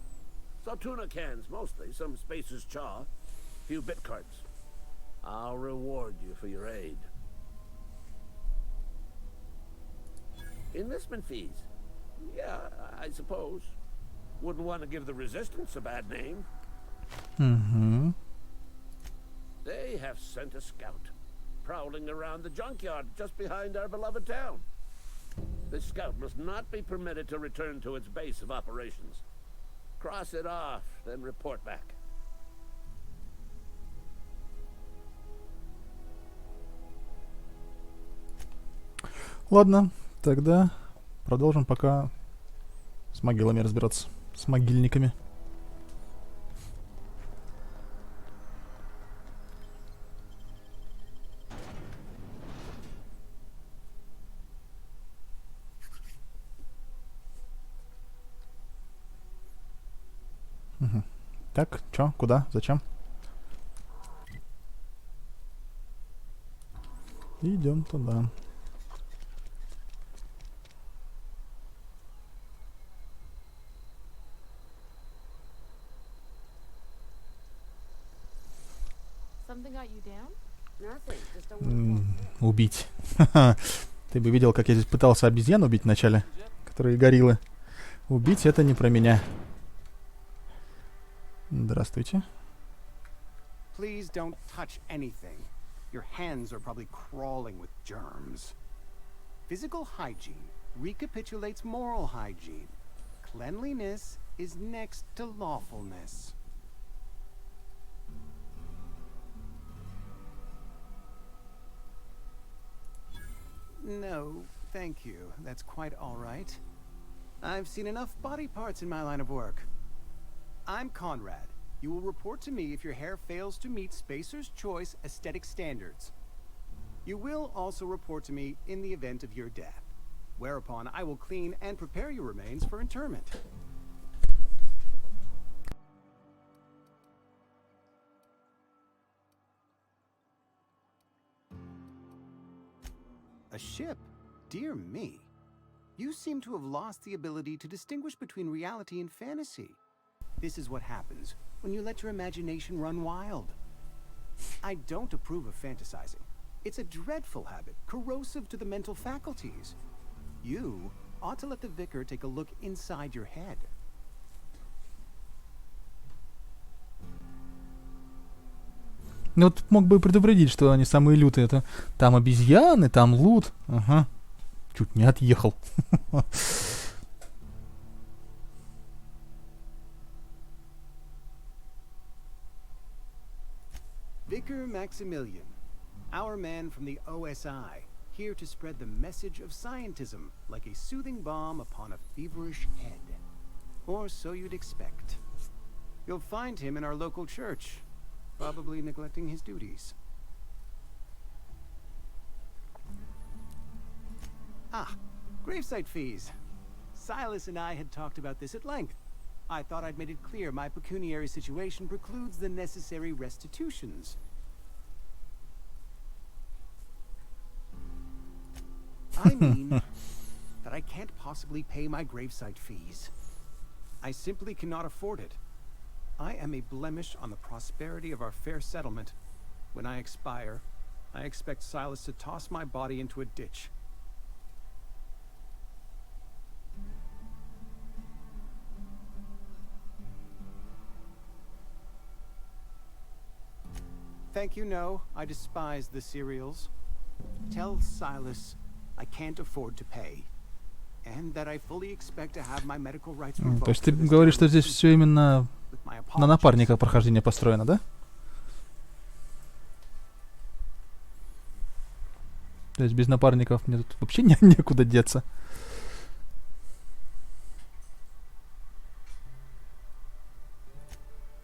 Some tuna cans, mostly. Some Spacer's chaw. Few bit carts. I'll reward you for your aid. Enlistment fees. Yeah, I suppose. Wouldn't want to give the Resistance a bad name. Mm-hmm. They have sent a scout, prowling around the junkyard just behind our beloved town. This scout must not be permitted to return to its base of operations. Cross it off, then report back. Ладно, тогда продолжим пока с могилами разбираться. С могильниками. Угу. Так, чё, куда, зачем? Идем туда. Убить. Ты бы видел, как я здесь пытался обезьян убить вначале, которые гориллы. Убить это не про меня. Здравствуйте. Please don't touch anything. Your hands are probably crawling with germs. Physical hygiene recapitulates moral hygiene. Cleanliness is next to lawfulness. No, thank you. That's quite all right. I've seen enough body parts in my line of work. I'm Conrad. You will report to me if your hair fails to meet Spacer's Choice aesthetic standards. You will also report to me in the event of your death, whereupon I will clean and prepare your remains for interment. A ship? Dear me. You seem to have lost the ability to distinguish between reality and fantasy. This is what happens when you let your imagination run wild. I don't approve of fantasizing. It's a dreadful habit, corrosive to the mental faculties. You ought to let the vicar take a look inside your head. Ну вот мог бы предупредить, что они самые лютые. Это там обезьяны, там лут. Ага. Чуть не отъехал. Vicar Maximilian, our man from the OSI, here to spread the message of scientism like a soothing balm upon a feverish head. Or so you'd expect. You'll find him in our local church, probably neglecting his duties. Ah, gravesite fees. Silas and I had talked about this at length. I thought I'd made it clear my pecuniary situation precludes the necessary restitutions. I mean that but I can't possibly pay my gravesite fees. I simply cannot afford it. I am a blemish on the prosperity of our fair settlement. When I expire, I expect Silas to toss my body into a ditch. Thank you, no. I despise the cereals. Tell Silas I can't afford to pay. And that I fully expect to have my medical rights revoked. То есть ты говоришь, что здесь все именно на напарника прохождение построено, да? То есть без напарников мне тут вообще некуда деться.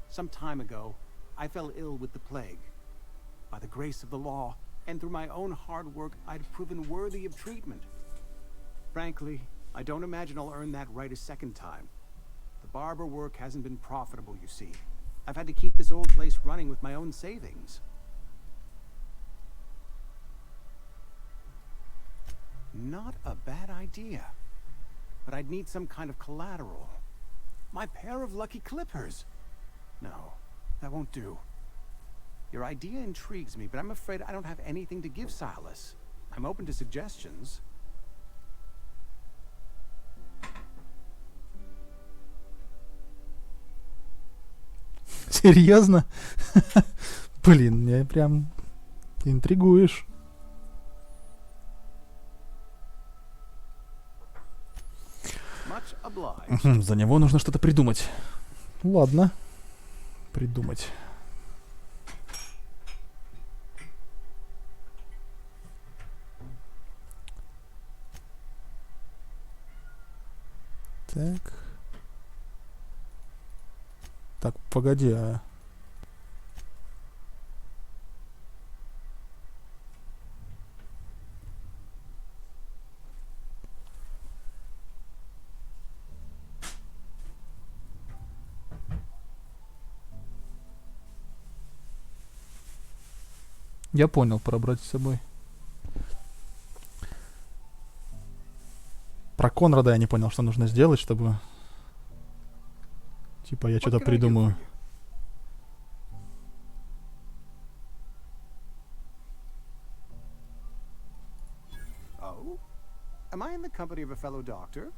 Some time ago, I fell ill with the plague. By the grace of the law, and through my own hard work, I'd proven worthy of treatment. Frankly, I don't imagine I'll earn that right a second time. The barber work hasn't been profitable, you see. I've had to keep this old place running with my own savings. Not a bad idea. But I'd need some kind of collateral. My pair of lucky clippers. No, that won't do. Your idea intrigues me, but I'm afraid I don't have anything to give Silas. I'm open to suggestions. Серьезно? Блин, меня прям интригуешь. За него нужно что-то придумать. Ладно. Придумать. Так. Так, погоди, а... Я понял, про брать с собой. Про Конрада я не понял, что нужно сделать, чтобы... Типа я что-то придумаю. Oh? Am I in the company of a fellow doctor?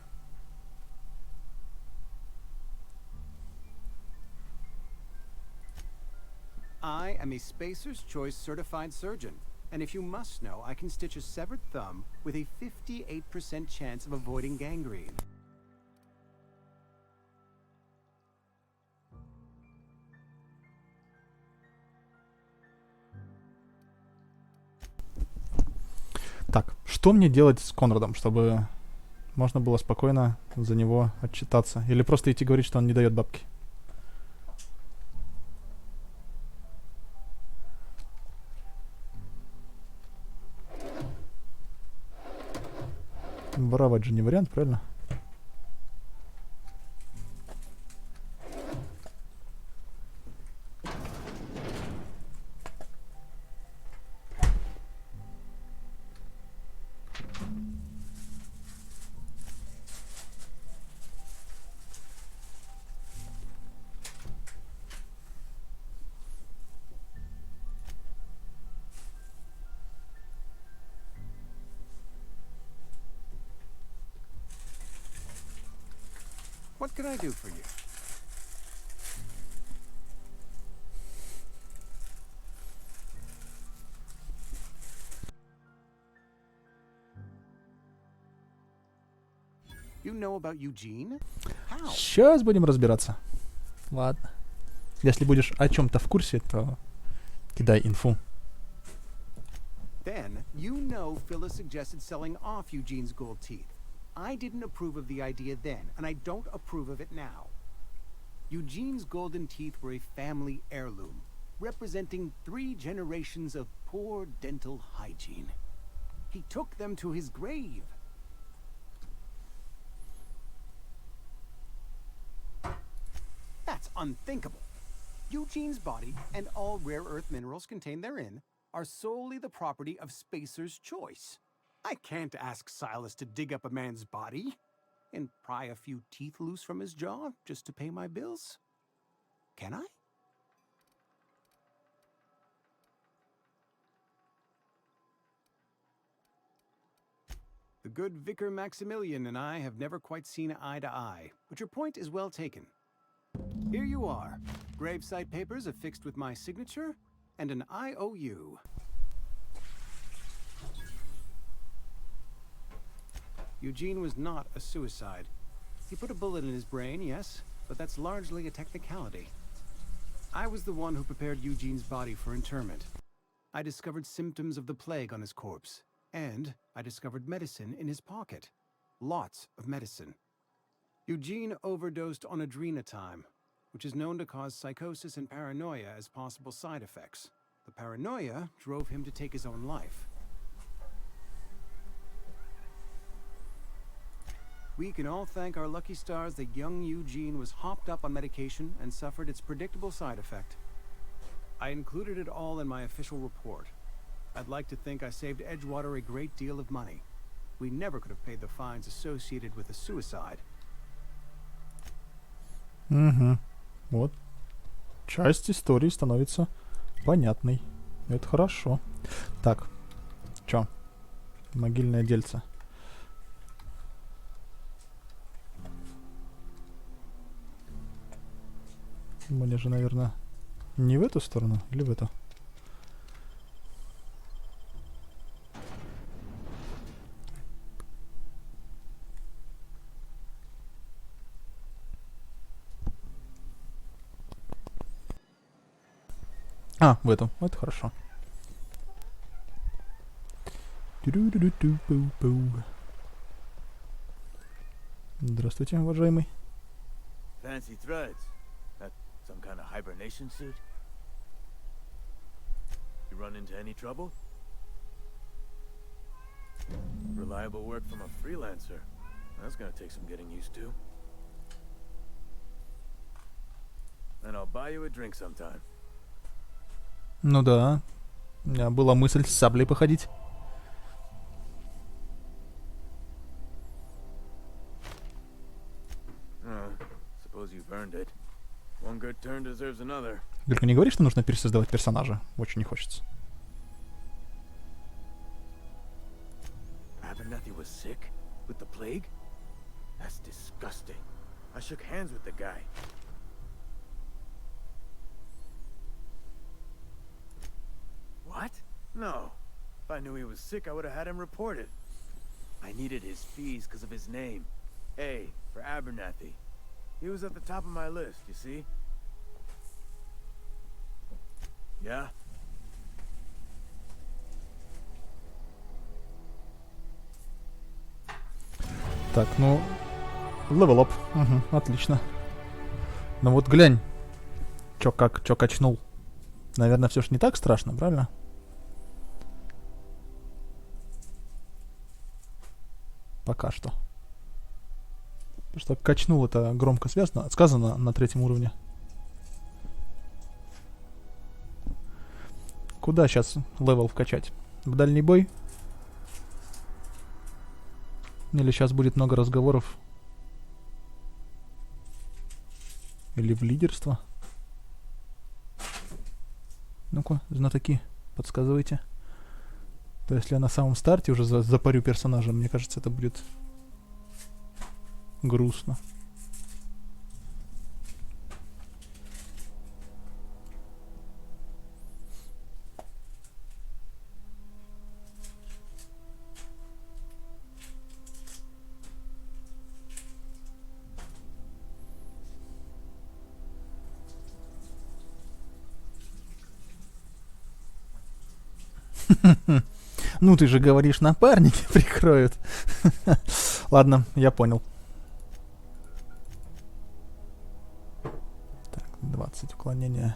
I am a Spacer's Choice certified surgeon, and if you must know, I can stitch a severed thumb with a 58% chance of avoiding gangrene. Так, что мне делать с Конрадом, чтобы можно было спокойно за него отчитаться? Или просто идти говорить, что он не дает бабки? Воровать же не вариант, правильно? What can I do for you? You know about Eugene? How? Сейчас будем разбираться. Ладно. Если будешь о чем-то в курсе, то кидай инфу. Then, you know Phyllis suggested selling off Eugene's gold teeth. I didn't approve of the idea then, and I don't approve of it now. Eugene's golden teeth were a family heirloom, representing 3 generations of poor dental hygiene. He took them to his grave. That's unthinkable. Eugene's body and all rare earth minerals contained therein are solely the property of Spacer's Choice. I can't ask Silas to dig up a man's body and pry a few teeth loose from his jaw just to pay my bills. Can I? The good Vicar Maximilian and I have never quite seen eye to eye, but your point is well taken. Here you are. Gravesite papers affixed with my signature and an IOU. Eugene was not a suicide. He put a bullet in his brain, yes, but that's largely a technicality. I was the one who prepared Eugene's body for interment. I discovered symptoms of the plague on his corpse, and I discovered medicine in his pocket. Lots of medicine. Eugene overdosed on adrenatime, which is known to cause psychosis and paranoia as possible side effects. The paranoia drove him to take his own life. We can all thank our lucky stars that young Eugene was hopped up on medication and suffered its predictable side effect. I included it all in my official report. I'd like to think I saved Edgewater a great deal of money. We never could have paid the fines associated with a suicide. Угу. Вот. Часть истории становится понятной. Это хорошо. Так. Чё? Могильное дельце. Мне же, наверное, не в эту сторону или в эту? А, в эту. Это хорошо. Здравствуйте, уважаемый. Fancy threads. That some kind of hibernation suit? You run into any trouble? Reliable work from a freelancer. That's gonna take some getting used to. And I'll buy you a drink sometime. Ну да. У меня была мысль с саблей походить. Suppose you've earned it. One good turn deserves another. Только не говори, что нужно пересоздавать персонажа. Очень не хочется. Abernathy was sick? With the plague? That's disgusting. I shook hands with the guy. What? No. If I knew he was sick, I would have had him reported. I needed his fees because of his name. A for Abernathy. He was at the top of my list, you see? Yeah? Так, ну... Level up. Угу, отлично. Ну вот глянь. Чё качнул. Наверное, все ж не так страшно, правильно? Пока что. Потому что качнул это громко сказано на 3-м уровне. Куда сейчас левел вкачать? В дальний бой? Или сейчас будет много разговоров? Или в лидерство? Ну-ка, знатоки, подсказывайте. То если я на самом старте уже запарю персонажа, мне кажется, это будет грустно. Ну ты же говоришь, напарники прикроют. Ладно, я понял. Так, 20 уклонения.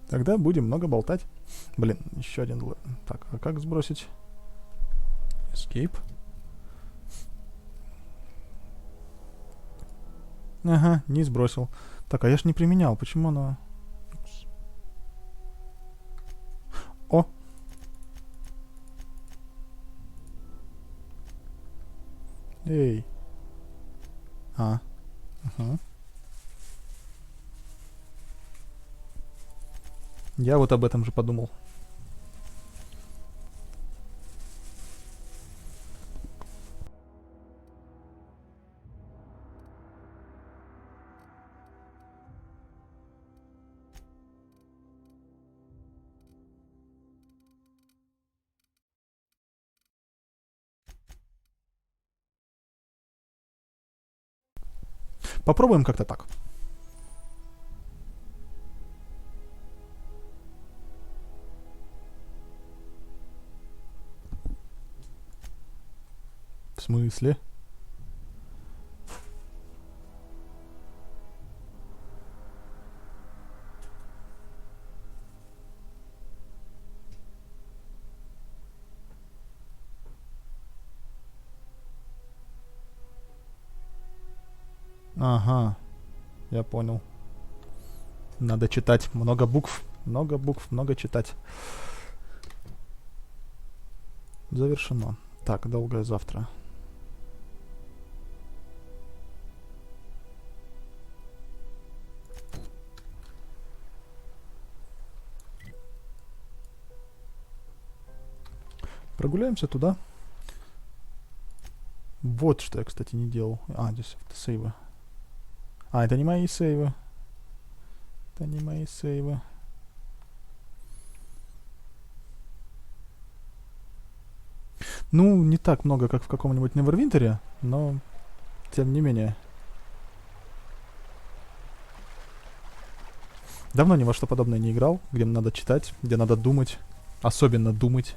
Тогда будем много болтать. Блин, еще один... Так, а как сбросить? Escape. Ага, не сбросил. Так, а я ж не применял. Почему оно... О! Эй. А. Ага. Я вот об этом же подумал. Попробуем как-то так. В смысле? Ага, я понял. Надо читать. Много букв, много читать. Завершено. Так, долгое завтра. Прогуляемся туда. Вот что я, кстати, не делал. А, здесь автосейвы. А, это не мои сейвы. Это не мои сейвы. Ну, не так много, как в каком-нибудь Невервинтере, но тем не менее. Давно ни во что подобное не играл, где надо читать, где надо думать. Особенно думать.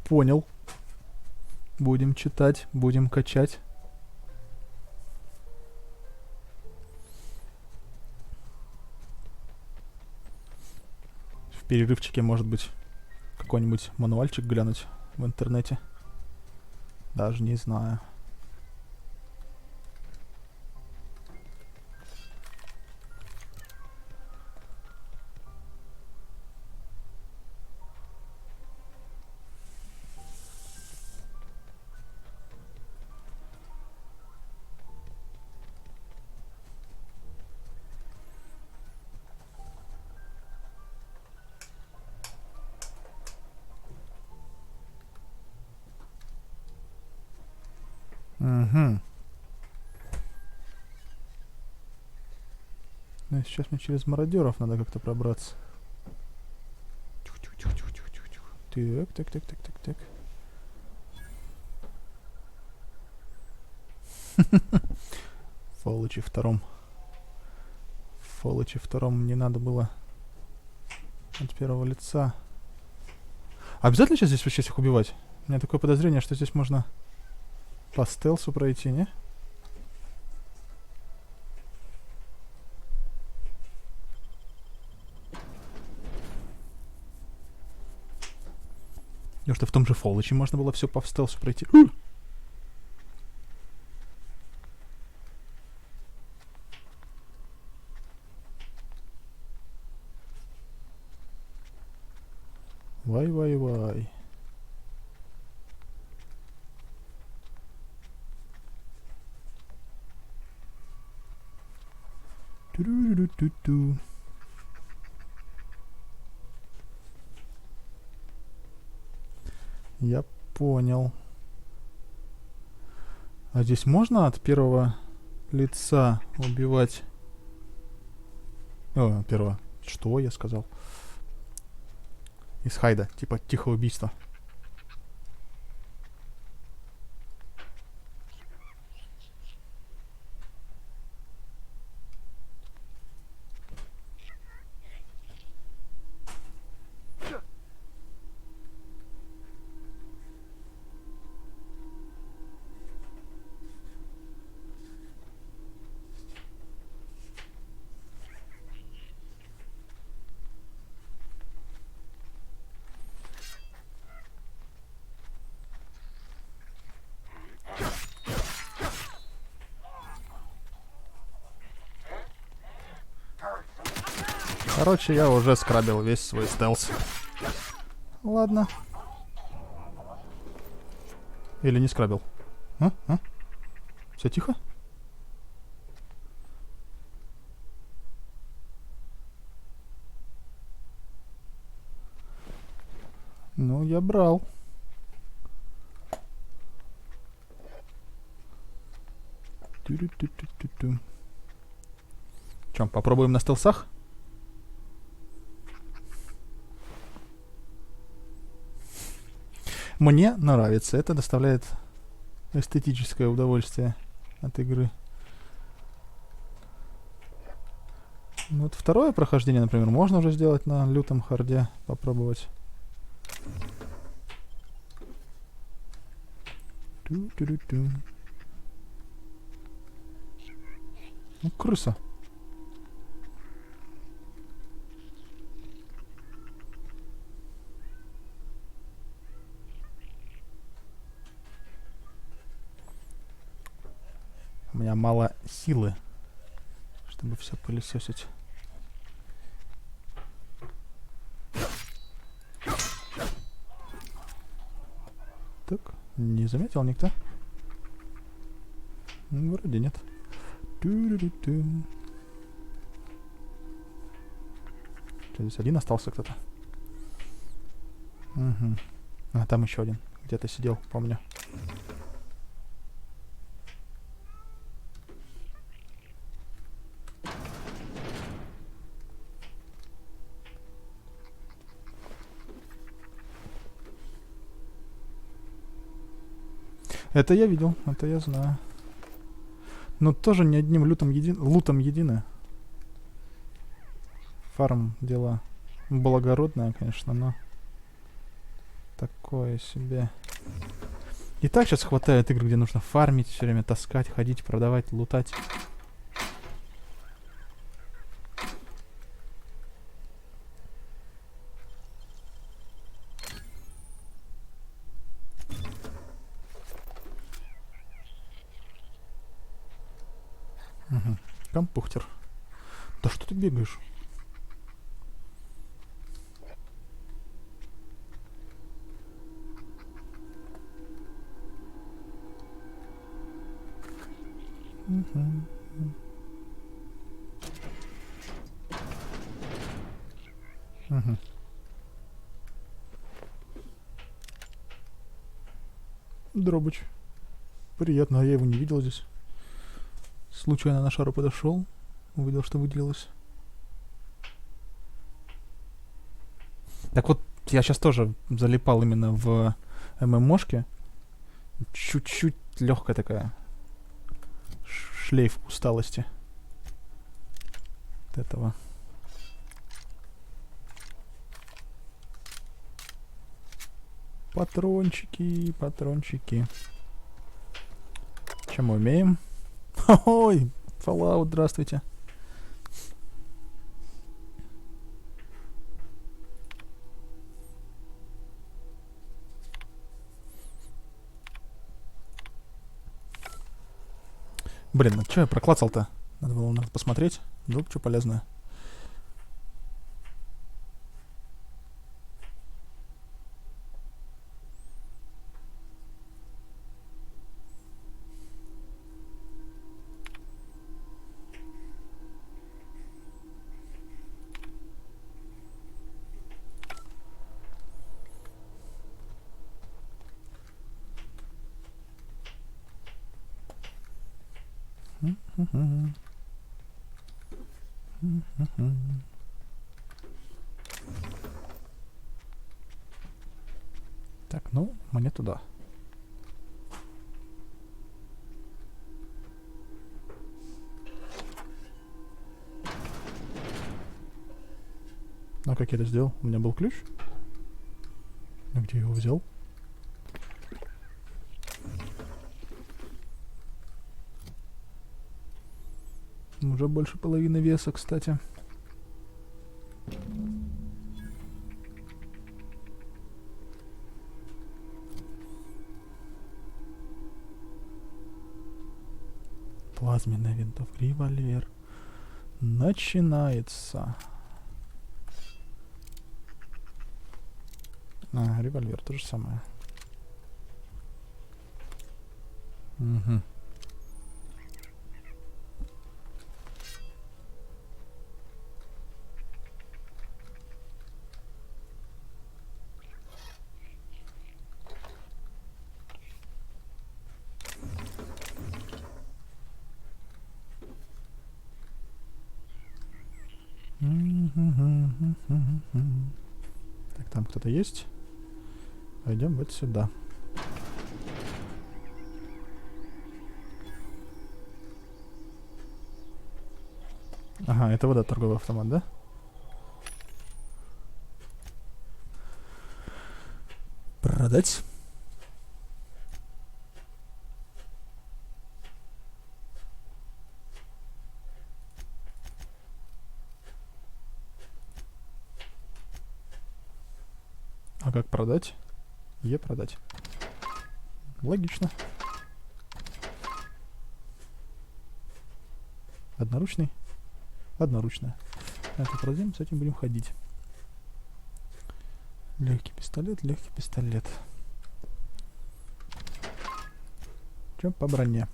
Понял. Будем читать, будем качать. В перерывчике, может быть, какой-нибудь мануальчик глянуть в интернете. Даже не знаю. Угу. Ну, сейчас мне через мародеров надо как-то пробраться. Так. Фоллочи втором. Фоллочи втором не надо было от первого лица. Обязательно сейчас здесь вообще всех убивать? У меня такое подозрение, что здесь можно по стелсу пройти, не? Потому что в том же Фоллочи можно было все по стелсу пройти. Вай. Ту-ду-ду-ду-ду. Я понял. А здесь можно от первого лица убивать? О, первого. Что я сказал? Из хайда. Типа тихое убийство. Короче, я уже скрабил весь свой стелс. Ладно. Или не скрабил? А? Все тихо? Ну, я брал. Ту-ру-ту-ту-ту-ту. Чем, попробуем на стелсах? Мне нравится. Это доставляет эстетическое удовольствие от игры. Вот второе прохождение, например, можно уже сделать на лютом харде. Попробовать. Ту-ту-ру-ту. Ну, крыса. У меня мало силы, чтобы все пылесосить. Так, не заметил никто? Вроде нет. Ту-ру-ру-ту. Что, здесь один остался кто-то? Угу. А, там еще один. Где-то сидел, помню. Это я видел, это я знаю. Но тоже не одним лутом едино. Фарм дело благородное, конечно, но такое себе. И так сейчас хватает игр, где нужно фармить, все время таскать, ходить, продавать, лутать. Угу. Компухтер. Да что ты бегаешь? Угу. Дробыч. Приятно, а я его не видел здесь. Случайно на шару подошел, увидел, что выделилось. Так вот, я сейчас тоже залипал именно в ММОшке. Чуть-чуть легкая такая. Шлейф усталости. От этого. Патрончики, патрончики. Чем мы умеем? Ой, Fallout, здравствуйте. Блин, ну что я проклацал-то? Надо было посмотреть. Вдруг что полезное. Так, ну, мне туда. А как я это сделал? У меня был ключ? А где я его взял? Уже больше половины веса, кстати. Плазменная винтовка, револьвер. Начинается. А, револьвер, то же самое. Угу. Так, там кто-то есть. Пойдем вот сюда. Ага, это вода, торговый автомат, да? Продать. А как продать? Продать. Логично. Одноручный? Одноручная. Это продадим, с этим будем ходить. Легкий пистолет, легкий пистолет. Чем по броне?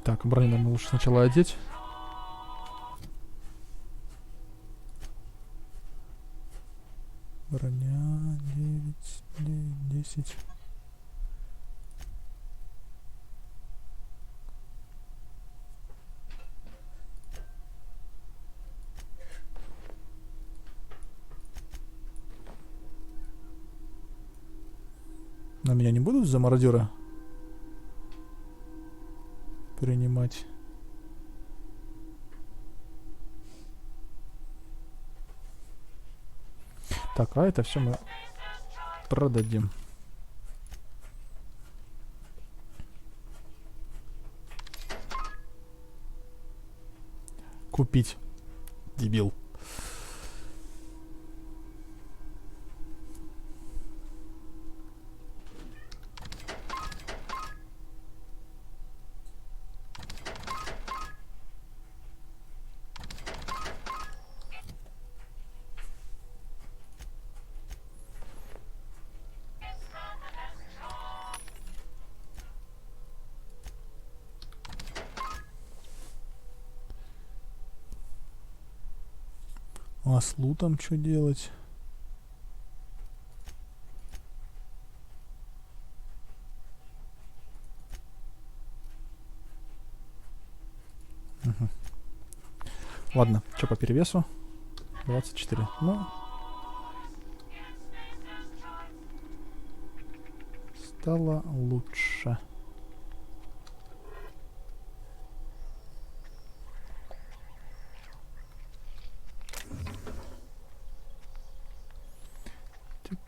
Так, броню, наверное, лучше сначала одеть. Броня 10. Но меня не будут за мародера принимать? Так, а это все мы продадим. Купить. Дебил. А с лутом что делать? Угу. Ладно, что по перевесу? 24. Ну, стало лучше.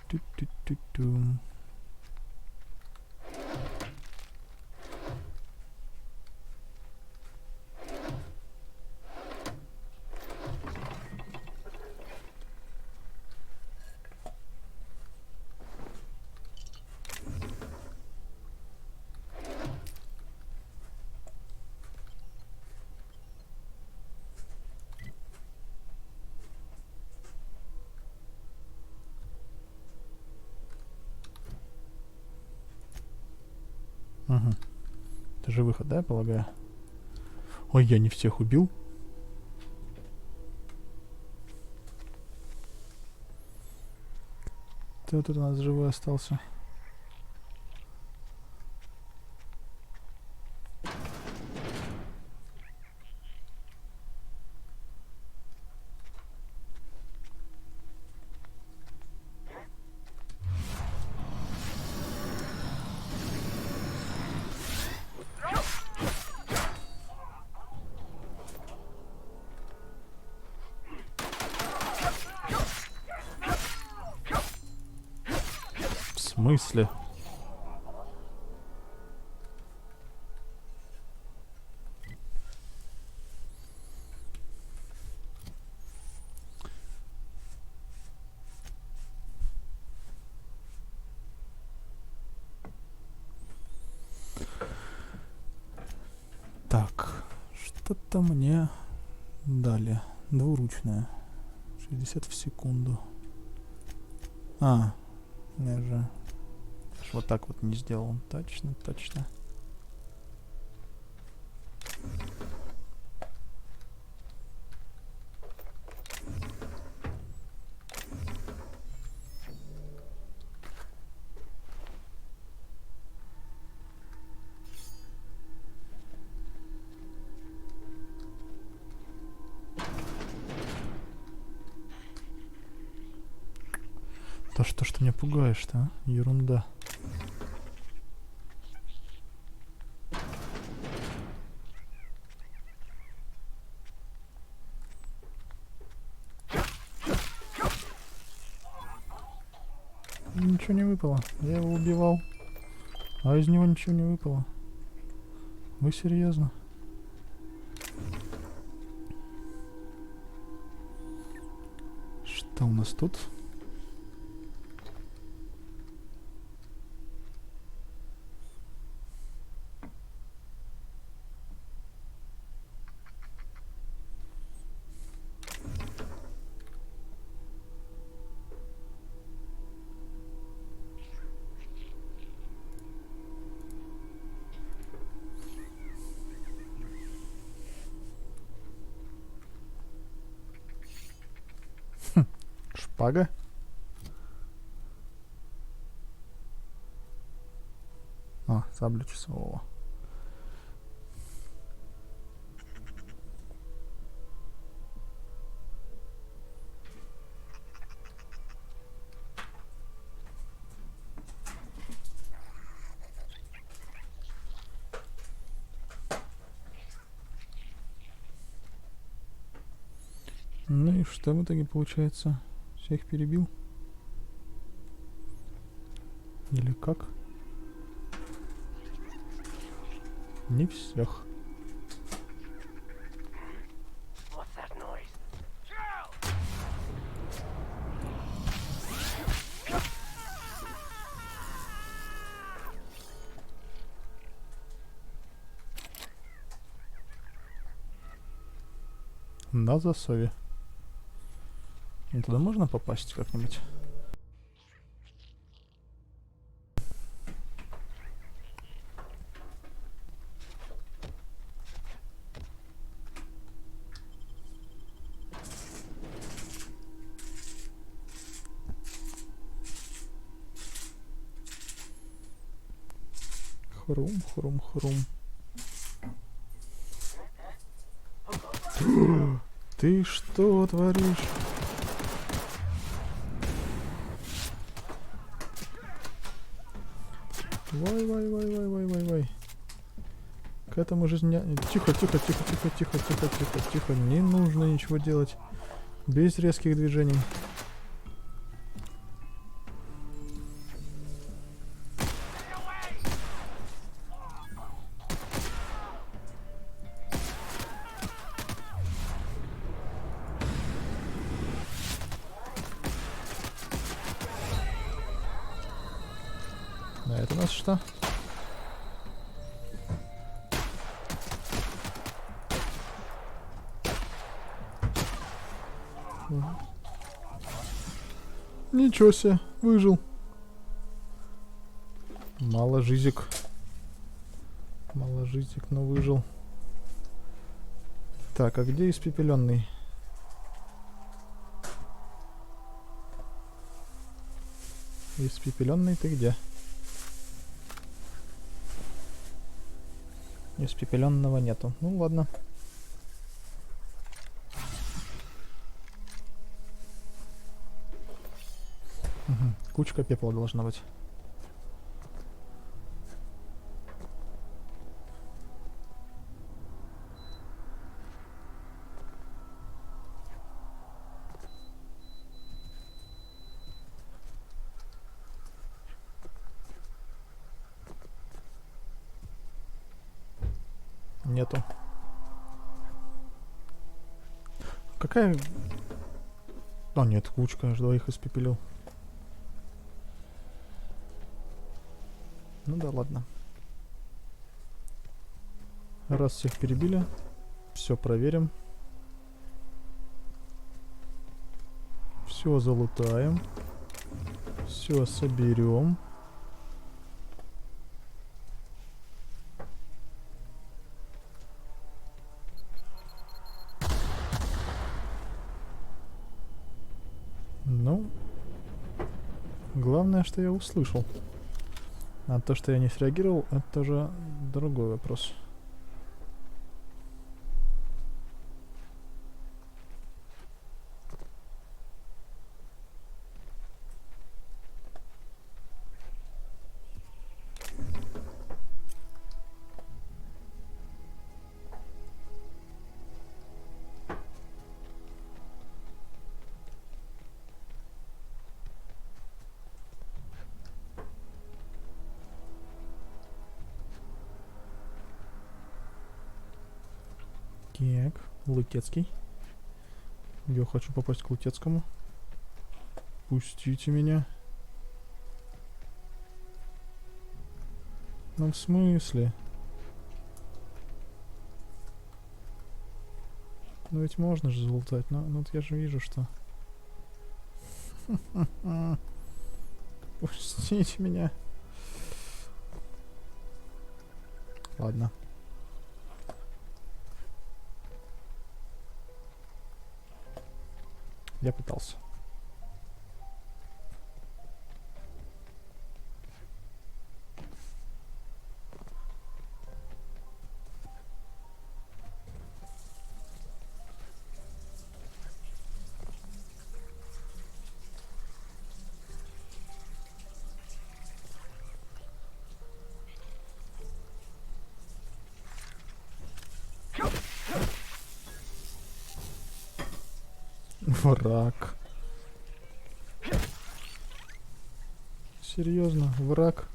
Ту-ту-ту-ту-ту. Угу. Это же выход, да, я полагаю? Ой, я не всех убил. Кто тут у нас живой остался? смысле? Так, что-то мне дали. Двуручная. 60 в секунду. А, я же вот так вот не сделал. Точно, точно. Да что ж ты меня пугаешь-то, а? Ерунда. Ничего не выпало. Я его убивал. А из него ничего не выпало. Вы серьезно? Что у нас тут? Шпага? А, саблю часового. Ну и что в итоге получается? Всех перебил? Или как? Не всех. На засове. И туда можно попасть как-нибудь? Хрум, хрум, хрум. Ты что творишь? Вай, вай, вай, вай, вай, вай, вай. К этому жизни... Тихо, тихо, тихо, тихо, тихо, тихо, тихо, тихо. Не нужно ничего делать. Без резких движений. А это у нас что? Ничего себе, выжил. Мало жизик. Мало жизик, но выжил. Так, а где испепеленный? Испепеленный ты где? Испепеленного нету. Ну ладно. Угу. Кучка пепла должна быть. нету. Какая... А, нет, кучка, аж двоих испепелил. Ну да, ладно. Раз всех перебили, все проверим. Все залутаем. Все соберем. Ну, главное, что я услышал. А то, что я не среагировал, это уже другой вопрос. Так, Лутецкий. Я хочу попасть к Лутецкому. Пустите меня. Ну в смысле? Ну ведь можно же залутать, но вот я же вижу, что... Пустите меня. Ладно. Я пытался. Враг. Серьезно, враг.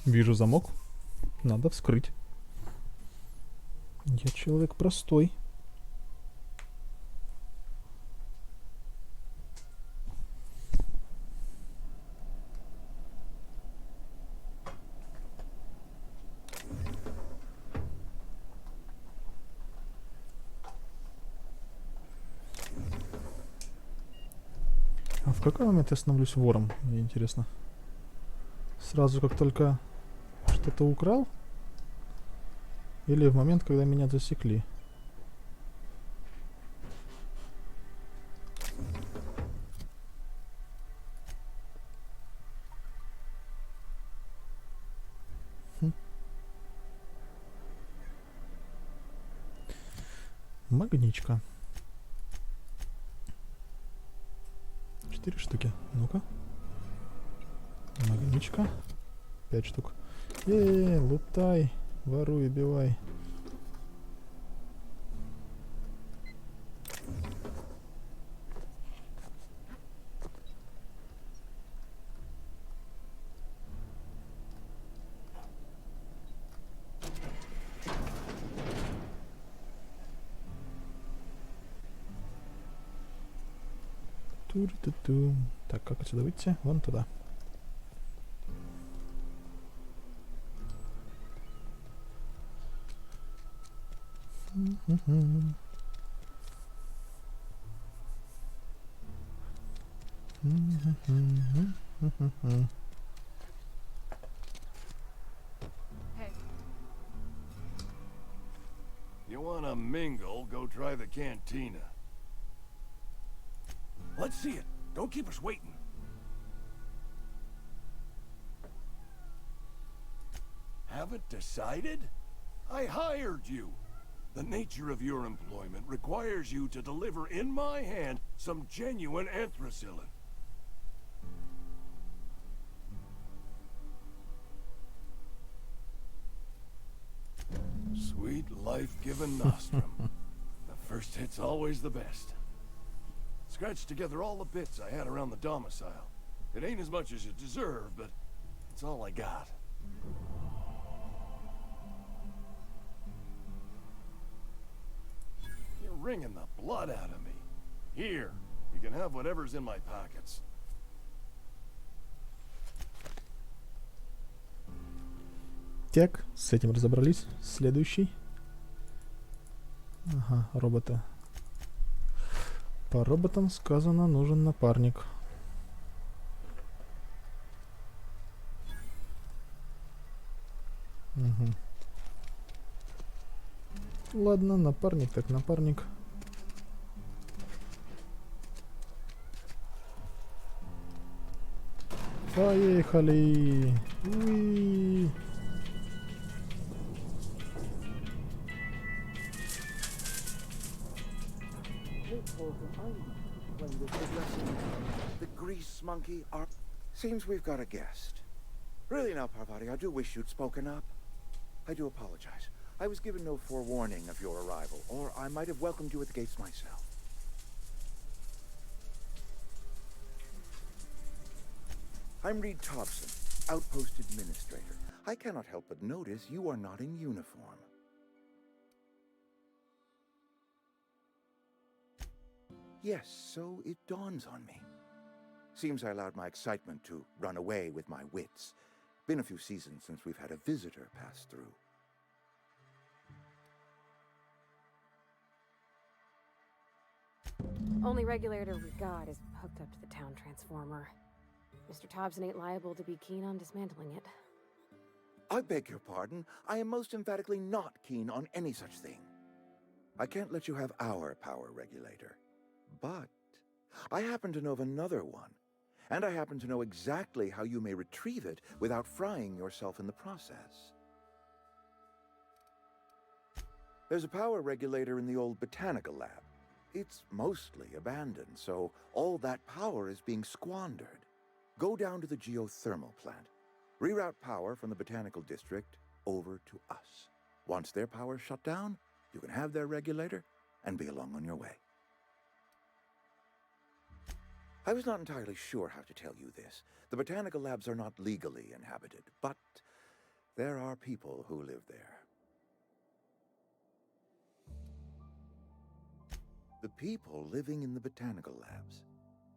Вижу замок. Надо вскрыть. Я человек простой. А в какой момент я становлюсь вором? Мне интересно. Сразу как только что-то украл? Или в момент, когда меня засекли? Магничка. 4 штуки. Ну-ка. Магничка. 5 штук. Лутай. Воруй, убивай. Ту-ту-ту. Так, как отсюда выйти? Вон туда. You wanna mingle, go try the cantina. Let's see it. Don't keep us waiting. haven't decided? I hired you. The nature of your employment requires you to deliver in my hand some genuine anthracillin. Sweet life-giving nostrum. The first hit's always the best. Scratched together all the bits I had around the domicile. It ain't as much as you deserve, but it's all I got. You're wringing the blood out of me. Here, you can have whatever's in my pockets. Так, с этим разобрались. Следующий. Ага, роботы. По роботам сказано, нужен напарник. Угу. Ладно, напарник так напарник. Поехали! Уи! The grease monkey are... Seems we've got a guest. Really now, Parvati, I do wish you'd spoken up. I do apologize. I was given no forewarning of your arrival, or I might have welcomed you at the gates myself. I'm Reed Thompson, Outpost Administrator. I cannot help but notice you are not in uniform. Yes, so it dawns on me. Seems I allowed my excitement to run away with my wits. Been a few seasons since we've had a visitor pass through. Only regulator we got is hooked up to the town transformer. Mr. Thompson ain't liable to be keen on dismantling it. I beg your pardon. I am most emphatically not keen on any such thing. I can't let you have our power regulator. But I happen to know of another one. And I happen to know exactly how you may retrieve it without frying yourself in the process. There's a power regulator in the old botanical lab. It's mostly abandoned, so all that power is being squandered. Go down to the geothermal plant. Reroute power from the botanical district over to us. Once their power's shut down, you can have their regulator and be along on your way. I was not entirely sure how to tell you this. The botanical labs are not legally inhabited, but there are people who live there. The people living in the botanical labs,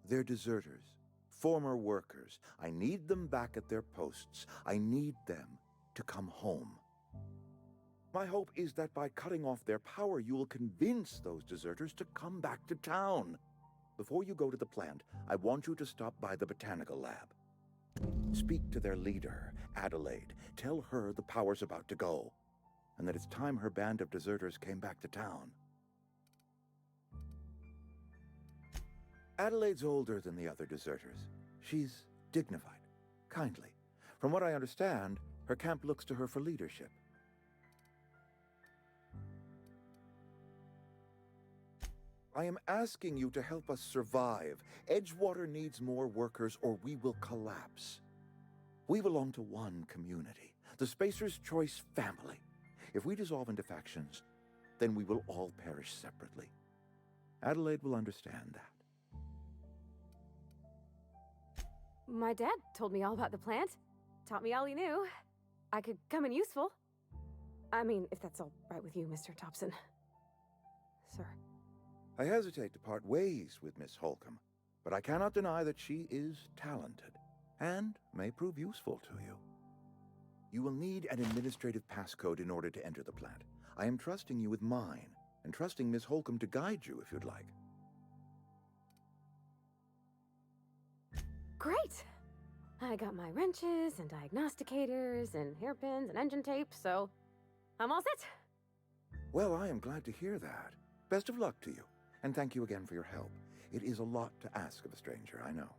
they're deserters, former workers. I need them back at their posts. I need them to come home. My hope is that by cutting off their power, you will convince those deserters to come back to town. Before you go to the plant, I want you to stop by the botanical lab. Speak to their leader, Adelaide. Tell her the power's about to go, and that it's time her band of deserters came back to town. Adelaide's older than the other deserters. She's dignified, kindly. From what I understand, her camp looks to her for leadership. I am asking you to help us survive. Edgewater needs more workers or we will collapse. We belong to one community, the Spacer's Choice family. If we dissolve into factions, then we will all perish separately. Adelaide will understand that. My dad told me all about the plant. Taught me all he knew. I could come in useful. I mean, if that's all right with you, Mr. Thompson. Sir. I hesitate to part ways with Miss Holcomb, but I cannot deny that she is talented and may prove useful to you. You will need an administrative passcode in order to enter the plant. I am trusting you with mine, and trusting Miss Holcomb to guide you if you'd like. Great! I got my wrenches and diagnosticators and hairpins and engine tape, so I'm all set. Well, I am glad to hear that. Best of luck to you, and thank you again for your help. It is a lot to ask of a stranger, I know.